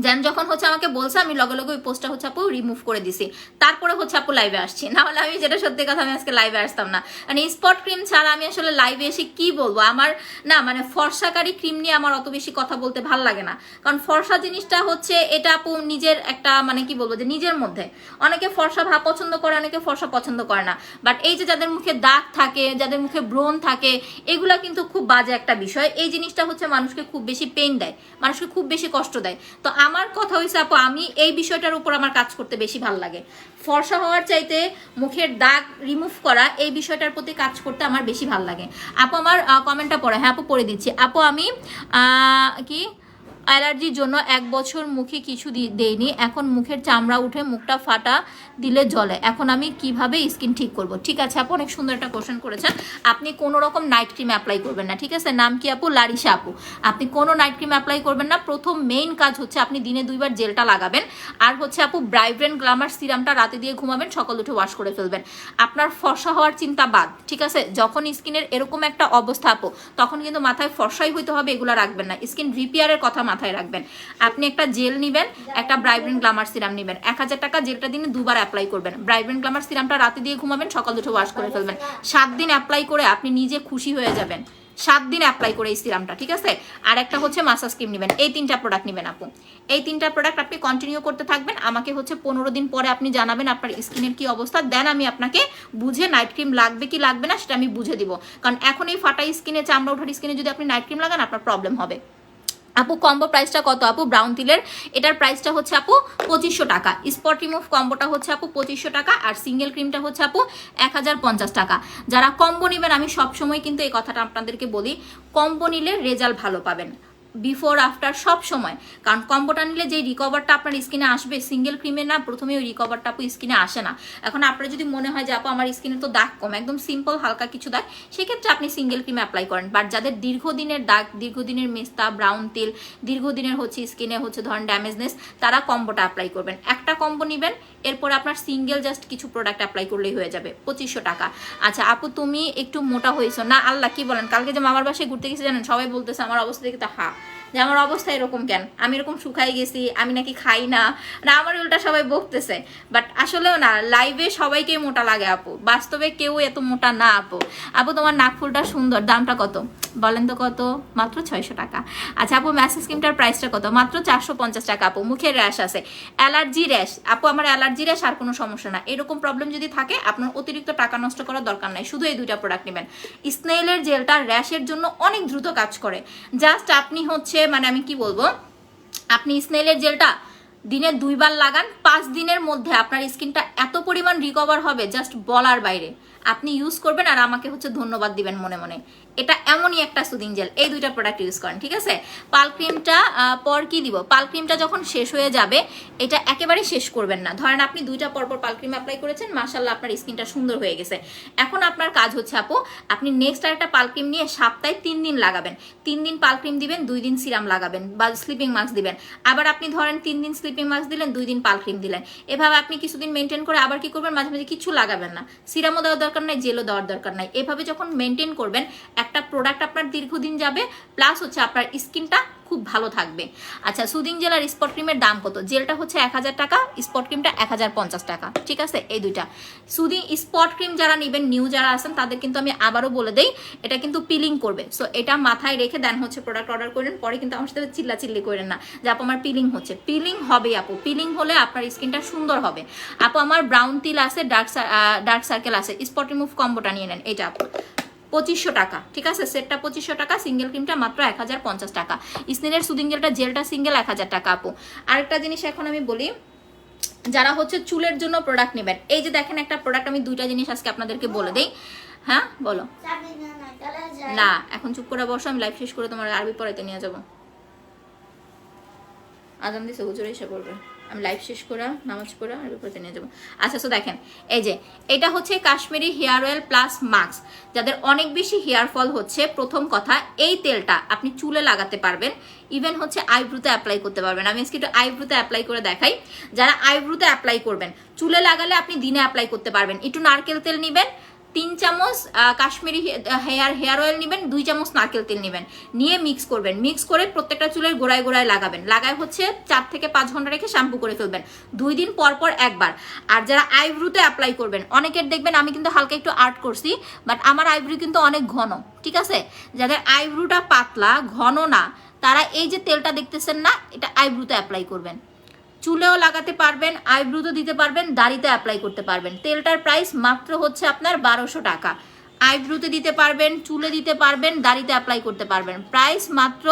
দেন যখন হচ্ছে আমাকে বলছে আমি লগে লগে ওই পোস্টটা হচ্ছে আপু রিমুভ করে দিছি, তারপরে হচ্ছে আপু লাইভে আসছি, না হলে আমি যেটা সত্যি কথা আমি আজকে লাইভে আসতাম না। মানে স্পট ক্রিম ছাড়া আমি আসলে লাইভে এসে কি বলবো, আমার না মানে ফর্সাকারী ক্রিম নিয়ে আমার অত বেশি কথা বলতে ভাল লাগে না, কারণ ফর্সা জিনিসটা হচ্ছে এটা আপু নিজের একটা মানে কি বলবো যে নিজের মধ্যে, অনেকে ফর্সা ভাব পছন্দ করে, অনেকে ফর্সা পছন্দ করে না, বাট এই যে যাদের মুখে দাগ থাকে, যাদের মুখে ব্রণ থাকে, এগুলা কিন্তু খুব বাজে একটা বিষয়। এই জিনিসটা হচ্ছে মানুষকে খুব বেশি পেইন দেয়, মানুষকে খুব বেশি কষ্ট দেয়। তো আমার কথা হয়েছে আপু আমি এই বিষয়টার উপর আমার কাজ করতে বেশি ভালো লাগে, ফর্সা হওয়ার চাইতে মুখের দাগ রিমুভ করা এই বিষয়টার প্রতি কাজ করতে আমার বেশি ভালো লাগে। আপু আমার কমেন্টটা পড়ে, হ্যাঁ আপু পড়ে দিচ্ছি। আপু আমি কি অ্যালার্জির জন্য 1 বছর মুখে কিছু দেইনি, এখন মুখের চামড়া উঠে মুখটা ফাটা দিলে জ্বলে, এখন আমি কিভাবে স্কিন ঠিক করব? ঠিক আছে আপু, অনেক সুন্দর একটা কোশ্চেন করেছেন। আপনি কোনো রকম নাইট ক্রিম অ্যাপ্লাই করবেন না, ঠিক আছে? নাম কি আপু? লারিসা আপু। আপনি কোনো নাইট ক্রিম অ্যাপ্লাই করবেন না। প্রথম মেইন কাজ হচ্ছে আপনি দিনে 2 বার জেলটা লাগাবেন, আর হচ্ছে আপু ব্রাইব্রেন গ্লামার সিরামটা রাতে দিয়ে ঘুমাবেন, সকাল উঠে ওয়াশ করে ফেলবেন। আপনার ফর্সা হওয়ার চিন্তা বাদ, ঠিক আছে? যখন স্কিনের এরকম একটা অবস্থা আপু, তখন কিন্তু মাথায় ফর্সাই হইতে হবে এগুলো রাখবেন না, স্কিন রিপেয়ারের কথা মাথায় রাখবেন। আপনি একটা জেল নেবেন, একটা ব্রাইব্রেন গ্লামার সিরাম নেবেন, 1000 টাকা, জেলটা দিনে 2 বার অ্যাপ্লাই করবেন, ব্রাইব্রেন গ্লামার সিরামটা রাতে দিয়ে ঘুমাবেন, সকাল উঠে ওয়াশ করে ফেলবেন। 7 দিন অ্যাপ্লাই করে আপনি নিজে খুশি হয়ে যাবেন, 7 দিন অ্যাপ্লাই করে এই সিরামটা, ঠিক আছে? আর একটা হচ্ছে মাসাজ ক্রিম নেবেন, এই 3টা প্রোডাক্ট নেবেন আপু। এই 3টা প্রোডাক্ট আপনি কন্টিনিউ করতে থাকবেন, আমাকে হচ্ছে 15 দিন পরে আপনি জানাবেন আপনার স্কিনের কি অবস্থা, দেন আমি আপনাকে বুঝে নাইট ক্রিম লাগবে কি লাগবে না সেটা আমি বুঝে দিব। কারণ এখন এই ফাটা স্কিনে, চামড়া ওঠার স্কিনে যদি আপনি নাইট ক্রিম লাগান আপনার প্রবলেম হবে। আপু কম্বো প্রাইসটা কত আপু? ব্রাউন তিলের এটার প্রাইসটা হচ্ছে আপু 2500 টাকা, স্পট রিমুভ কম্বোটা হচ্ছে আপু 2500 টাকা, আর সিঙ্গেল ক্রিমটা হচ্ছে আপু 1050 টাকা। যারা কম্বো নেবেন, আমি সবসময় কিন্তু এই কথাটা আপনাদেরকে বলি, কম্বো নিলে রেজাল্ট ভালো পাবেন, বিফোর আফটার সব সময়। কারণ কম্বোটা নিলে যে রিকভারটা আপনার স্কিনে আসবে, সিঙ্গেল ক্রিমে না প্রথমে ওই রিকভারটা আপু স্কিনে আসে না। এখন আপনার যদি মনে হয় যে আপু আমার স্কিনে তো দাগ কম, একদম সিম্পল হালকা কিছু দাগ, সেক্ষেত্রে আপনি সিঙ্গেল ক্রিম অ্যাপ্লাই করেন। বাট যাদের দীর্ঘদিনের দাগ, দীর্ঘদিনের মেস্তা, ব্রাউন তিল, দীর্ঘদিনের হচ্ছে স্কিনে হচ্ছে ধরেন ড্যামেজনেস, তারা কম্বোটা অ্যাপ্লাই করবেন। একটা কম্বো নেবেন, এরপর আপনার সিঙ্গেল জাস্ট কিছু প্রোডাক্ট অ্যাপ্লাই করলেই হয়ে যাবে, 2500 টাকা। আচ্ছা আপু তুমি একটু মোটা হয়েছো না? আল্লাহ কি বলেন, কালকে যে মামার বাসায় ঘুরতে গেছি জানেন, সবাই বলতেছে আমার অবস্থা দেখে তা হা যে আমার অবস্থা এরকম কেন, আমি এরকম শুকাই গেছি, আমি নাকি খাই না, না আমার উল্টা সবাই বকতেছে। বাট আসলেও না, লাইভে সবাইকে মোটা লাগে আপু, বাস্তবে কেউ এত মোটা না আপু। আপু তোমার নাকফুলটা সুন্দর, দামটা কত বলেন তো? কত? মাত্র 600 টাকা। আচ্ছা আপু ম্যাসেজ ক্রিমটার প্রাইসটা কত? মাত্র 450 টাকা আপু। মুখের র্যাশ আছে, অ্যালার্জি র্যাশ আপু, আমার অ্যালার্জি র্যাশ আর কোনো সমস্যা না। এরকম প্রবলেম যদি থাকে আপনার অতিরিক্ত টাকা নষ্ট করার দরকার নাই, শুধু এই 2টা প্রোডাক্ট নেবেন। স্নেইলের জেলটা র্যাশের জন্য অনেক দ্রুত কাজ করে, জাস্ট আপনি হচ্ছে মানে আমি কি বলবো, আপনি স্নেইলের জেলটা দিনে 2 বার লাগান, 5 দিনের মধ্যে আপনার স্কিনটা এত পরিমাণ রিকভার হবে জাস্ট বলার বাইরে। আপনি ইউজ করবেন আর আমাকে হচ্ছে ধন্যবাদ দিবেন মনে মনে। এটা এমনই একটা সুদিং জেল, এই 2টা প্রোডাক্ট ইউজ করেন, ঠিক আছে? পাল ক্রিমটা পর কি দিব? পাল ক্রিমটা যখন শেষ হয়ে যাবে, এটা একেবারে শেষ করবেন না। ধরেন আপনি 2টা পরপর পাল ক্রিম অ্যাপ্লাই করেছেন, মাশাআল্লাহ আপনার স্কিনটা সুন্দর হয়ে গেছে। এখন আপনার কাজ হচ্ছে আপু, আপনি নেক্সট আরেকটা পাল ক্রিম নিয়ে সপ্তাহে 3 দিন লাগাবেন। 3 দিন পাল ক্রিম দিবেন, 2 দিন সিরাম লাগাবেন বা স্লিপিং মাস্ক দিবেন। আবার আপনি ধরেন 3 দিন স্লিপিং মাস্ক দিলেন, 2 দিন পাল ক্রিম দিলেন। এভাবে আপনি কিছুদিন মেনটেন করে আবার কি করবেন, মাঝে মাঝে কিছু লাগাবেন না, সিরামও দেওয়ার দরকার নাই, জেলও দেওয়ার দরকার নাই। এভাবে যখন মেনটেন করবেন, একটা প্রোডাক্ট আপনার দীর্ঘদিন যাবে, প্লাস হচ্ছে আপনার স্কিনটা খুব ভালো থাকবে। আচ্ছা সুদিং জেল আর স্পট ক্রিমের দাম কত? জেলটা হচ্ছে 1000 টাকা, স্পট ক্রিমটা 1050 টাকা, ঠিক আছে? এই 2টা সুদিং স্পট ক্রিম যারা নেবেন, নিউ যারা আছেন, তাদের কিন্তু আমি আবারও বলে দেই, এটা কিন্তু পিলিং করবে। সো এটা মাথায় রেখে দেন হচ্ছে প্রোডাক্ট অর্ডার করেন, পরে কিন্তু আমার সাথে চিল্লাচিল্লি করেন না যে আপু আমার পিলিং হচ্ছে। পিলিং হবে আপু, পিলিং হলে আপনার স্কিনটা সুন্দর হবে। আপু আমার ব্রাউন তিল আছে, ডার্ক সার্কেল আছে, স্পট রিমুভ কম্বোটা নিয়ে নেন, এটা আপু 2500 টাকা, ঠিক আছে? সেটটা 2500 টাকা, সিঙ্গেল ক্রিমটা মাত্র 1050 টাকা, স্নেলের সুদিং জেলটা সিঙ্গেল 1000 টাকা আপু। আরেকটা জিনিস এখন আমি বলি, যারা হচ্ছে চুলের জন্য প্রোডাক্ট নেবেন, এই যে দেখেন একটা প্রোডাক্ট, আমি 2টা জিনিস আজকে আপনাদেরকে বলে দেই। হ্যাঁ বলো না, এখন চুপ করে বসো, আমি লাইভ শেষ করে তোমার আরবি পড়াইতে নিয়ে যাবো। আজান দিছে, হুজুরে এসে পড়বে, আমি লাইভ শেষ করে নামাজ পড়ে আর বিপরীতে নিয়ে যাবো। আচ্ছা তো দেখেন, এই যে এটা হচ্ছে Kashmiri hair oil plus mask. যাদের অনেক বেশি হেয়ার ফল হচ্ছে, প্রথম কথা এই তেলটা আপনি চুলে লাগাতে পারবেন, ইভেন হচ্ছে আইব্রুতে অ্যাপ্লাই করতে পারবেন। আমি আজকে একটু আইব্রুতে অ্যাপ্লাই করে দেখাই। যারা আইব্রুতে অ্যাপ্লাই করবেন, চুলে লাগালে আপনি দিনে অ্যাপ্লাই করতে পারবেন। একটু নারকেল তেল নেবেন, 3 চামচ কাশ্মীরি হেয়ার অয়েল নেবেন, 2 চামচ নারকেল তেল নেবেন, নিয়ে মিক্স করবেন। মিক্স করে প্রত্যেকটা চুলের গোড়ায় গোড়ায় লাগাবেন। লাগায় হচ্ছে 4 থেকে 5 ঘন্টা রেখে শ্যাম্পু করে ফেলবেন, 2 দিন পর পর একবার। আর যারা আইব্রুতে অ্যাপ্লাই করবেন, অনেকের দেখবেন আমি কিন্তু হালকা একটু আর্ট করছি, বাট আমার আইব্রু কিন্তু অনেক ঘন, ঠিক আছে? যাদের আইব্রুটা পাতলা ঘন না, তারা এই যে তেলটা দেখতেছেন না, এটা আইব্রুতে অ্যাপ্লাই করবেন। চুলেও লাগাতে পারবেন, আইব্রুতে দিতে পারবেন, দাড়িতে অ্যাপ্লাই করতে পারবেন। তেলটার প্রাইস মাত্র হচ্ছে আপনার 1200 টাকা। আইব্রুতে দিতে পারবেন, চুলে দিতে পারবেন, দাড়িতে অ্যাপ্লাই করতে পারবেন, প্রাইস মাত্র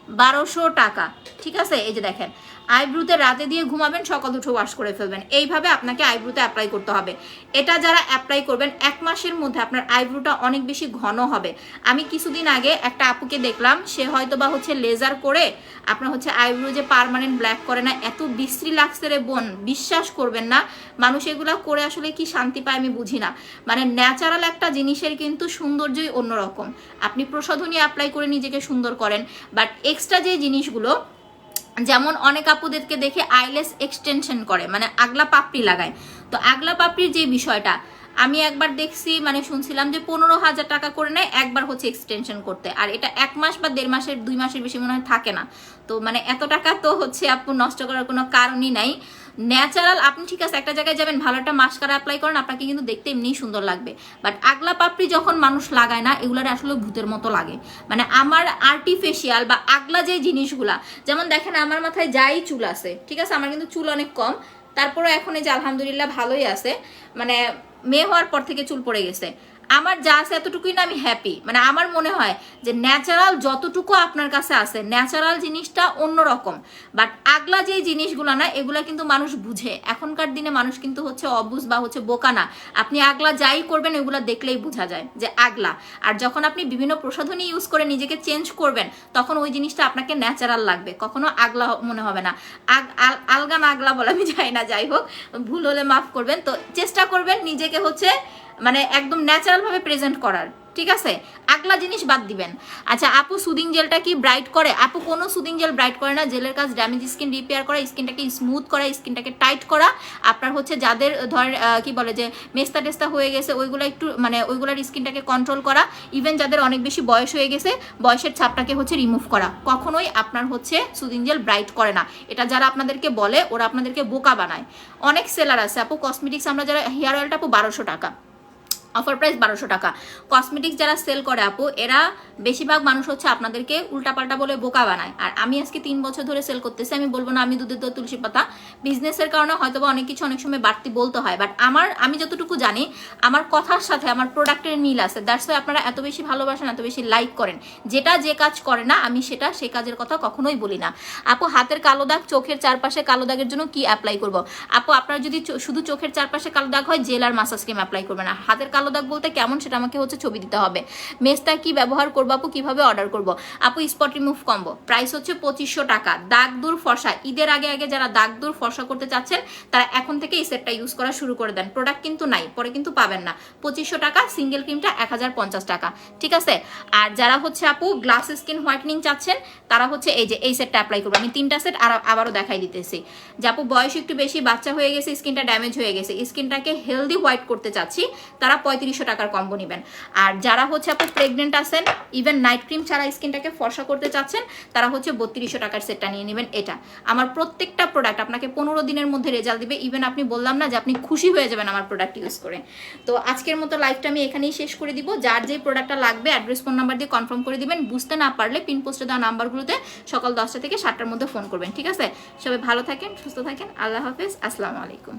1200 টাকা, ঠিক আছে? এই যে দেখেন, আইব্রুতে রাতে দিয়ে ঘুমাবেন, সকাল উঠে ওয়াশ করে ফেলবেন। এইভাবে আপনাকে আইব্রুতে অ্যাপ্লাই করতে হবে। এটা যারা অ্যাপ্লাই করবেন 1 মাসের মধ্যে আপনার আইব্রুটা অনেক বেশি ঘন হবে। আমি কিছুদিন আগে একটা আপুকে দেখলাম, সে হয়তো বা হচ্ছে লেজার করে আপনার হচ্ছে আইব্রু যে পার্মানেন্ট ব্ল্যাক করে না, এত বিশ্রী লাগছে রে বোন, বিশ্বাস করবেন না। মানুষ এগুলো করে আসলে কি শান্তি পায় আমি বুঝি না। মানে ন্যাচারাল একটা জিনিসের কিন্তু সৌন্দর্যই অন্যরকম। আপনি প্রসাধনী অ্যাপ্লাই করে নিজেকে সুন্দর করেন, বাট এক্সট্রা যে জিনিসগুলো, যেমন অনেক আপুদেরকে দেখে আইলেস এক্সটেনশন করে, মানে আগলা পাপড়ি লাগায়। তো আগলা পাপড়ির যে বিষয়টা আমি একবার দেখছি, মানে শুনছিলাম যে 15,000 টাকা করে নেয় একবার হচ্ছে এক্সটেনশন করতে, আর এটা 1 মাস বা 1.5 মাসের 2 মাসের বেশি মনে হয় থাকে না। তো মানে এত টাকা তো হচ্ছে আপু নষ্ট করার কোনো কারণই নাই। ন্যাচারাল আপনি ঠিক আছে একটা জায়গায় যাবেন, ভালো একটা মাস্কারা অ্যাপ্লাই করেন, আপনাকে কিন্তু দেখতে এমনিই সুন্দর লাগবে। বাট আগলা পাপড়ি যখন মানুষ লাগায় না, এগুলার আসলে ভূতের মতো লাগে। মানে আমার আর্টিফিশিয়াল বা আগলা যে জিনিসগুলা, যেমন দেখেন আমার মাথায় যাই চুল আছে, ঠিক আছে, আমার কিন্তু চুল অনেক কম, তারপরে এখন এই যে আলহামদুলিল্লাহ ভালোই আছে। মানে মেয়ে হওয়ার পর থেকে চুল পড়ে গেছে, আমার যা আছে এতটুকুই না আমি হ্যাপি। মানে আমার মনে হয় যে ন্যাচারাল যতটুকু আপনার কাছে আছে, ন্যাচারাল জিনিসটা অন্যরকম। বাট আগলা যে জিনিসগুলো না, এগুলা কিন্তু মানুষ বুঝে। এখনকার দিনে মানুষ কিন্তু হচ্ছে অবুঝ বা হচ্ছে বোকা না। আপনি আগলা যাই করবেন ওইগুলা দেখলেই বোঝা যায় যে আগলা। আর যখন আপনি বিভিন্ন প্রসাধনী ইউজ করে নিজেকে চেঞ্জ করবেন, তখন ওই জিনিসটা আপনাকে ন্যাচারাল লাগবে, কখনো আগলা মনে হবে না। আলগা না আগলা বলে আমি যাই না, যাই হোক ভুল হলে মাফ করবেন। তো চেষ্টা করবেন নিজেকে হচ্ছে মানে একদম ন্যাচারাল ভাবে প্রেজেন্ট করার, ঠিক আছে? আগলা জিনিস বাদ দিবেন। আচ্ছা আপু সুদিং জেলটা কি ব্রাইট করে? আপু কোনো সুদিং জেল ব্রাইট করে না। জেলের কাজ ড্যামেজ স্কিন রিপেয়ার করা, স্কিনটাকে স্মুথ করা, স্কিনটাকে টাইট করা। আপনার হচ্ছে যাদের ধরেন কি বলে যে মেস্তা টেস্তা হয়ে গেছে, ওইগুলো একটু মানে ওইগুলোর স্কিনটাকে কন্ট্রোল করা। ইভেন যাদের অনেক বেশি বয়স হয়ে গেছে, বয়সের ছাপটাকে হচ্ছে রিমুভ করা। কখনোই আপনার হচ্ছে সুদিং জেল ব্রাইট করে না। এটা যারা আপনাদেরকে বলে, ওরা আপনাদেরকে বোকা বানায়। অনেক সেলার আছে আপু কসমেটিক্স, আমরা যারা হেয়ার অয়েলটা আপু 1200 টাকা, অফার প্রাইস 1200 টাকা। কসমেটিক্স যারা সেল করে আপু, এরা বেশিরভাগ মানুষ হচ্ছে আপনাদেরকে উল্টাপাল্টা বলে বোকা বানায়। আর আমি আজকে 3 বছর ধরে সেল করতেছি, আমি বলবো না আমি দুধের দই তুলসী পাতা। বিজনেসের কারণে হয়তো বা অনেক কিছু অনেক সময় বাড়তি বলতে হয়, বাট আমি যতটুকু জানি আমার কথার সাথে আমার প্রোডাক্টের মিল আছে। দ্যাটস ওয়াই আপনারা এত বেশি ভালোবাসেন, এত বেশি লাইক করেন। যেটা যে কাজ করে না, আমি সেটা সে কাজের কথা কখনোই বলি না। আপু হাতের কালো দাগ, চোখের চারপাশে কালো দাগের জন্য কি অ্যাপ্লাই করব? আপু আপনার যদি শুধু চোখের চারপাশে কালো দাগ হয়, জেল আর মাসাজ ক্রিম অ্যাপ্লাই করবেন না। হাতের কালো দাগ বলতে কেমন সেটা আমাকে হচ্ছে ছবি দিতে হবে। মেস্তা কি ব্যবহার করবো আপু, কিভাবে অর্ডার করব? আপু স্পট রিমুভ কম্বো, প্রাইস হচ্ছে 2500 টাকা। দাগ দূর ফর্সা, ঈদের আগে আগে যারা দাগ দূর ফর্সা করতে চাচ্ছেন, তারা এখন থেকে এই সেটটা ইউজ করা শুরু করে দেন। প্রোডাক্ট কিন্তু নাই, পরে কিন্তু পাবেন না। 2500 টাকা, সিঙ্গেল ক্রিমটা 1050 টাকা, ঠিক আছে? আর যারা হচ্ছে আপু গ্লাস স্কিন হোয়াইটনিং চাচ্ছেন, তারা হচ্ছে এই যে এই সেটটা অ্যাপ্লাই করবো। আমি 3টা সেট আবারও দেখাই দিতেছি। যে আপু বয়স একটু বেশি, বাচ্চা হয়ে গেছে, স্কিনটা ড্যামেজ হয়ে গেছে, স্কিনটাকে হেলদি হোয়াইট করতে চাচ্ছি, তারা 3500 টাকার কম্বো নেবেন। আর যারা হচ্ছে আপু প্রেগনেন্ট আছেন, ইভেন নাইট ক্রিম ছাড়া স্কিনটাকে ফর্সা করতে চাচ্ছেন, তারা হচ্ছে 3200 টাকার সেটটা নিয়ে নেবেন। এটা আমার প্রত্যেকটা প্রোডাক্ট আপনাকে 15 দিনের মধ্যে রেজাল্ট দিবে। ইভেন আপনি বললাম না যে আপনি খুশি হয়ে যাবেন আমার প্রোডাক্ট ইউজ করে। তো আজকের মতো লাইভটা আমি এখানেই শেষ করে দিব। যার যে প্রোডাক্টটা লাগবে অ্যাড্রেস ফোন নাম্বার দিয়ে কনফার্ম করে দিবেন। বুঝতে না পারলে পিন পোস্টে দেওয়া নাম্বারগুলোতে সকাল 10টা থেকে 7টার মধ্যে ফোন করবেন, ঠিক আছে? সবাই ভালো থাকেন, সুস্থ থাকেন, আল্লাহ হাফেজ, আসসালামু আলাইকুম।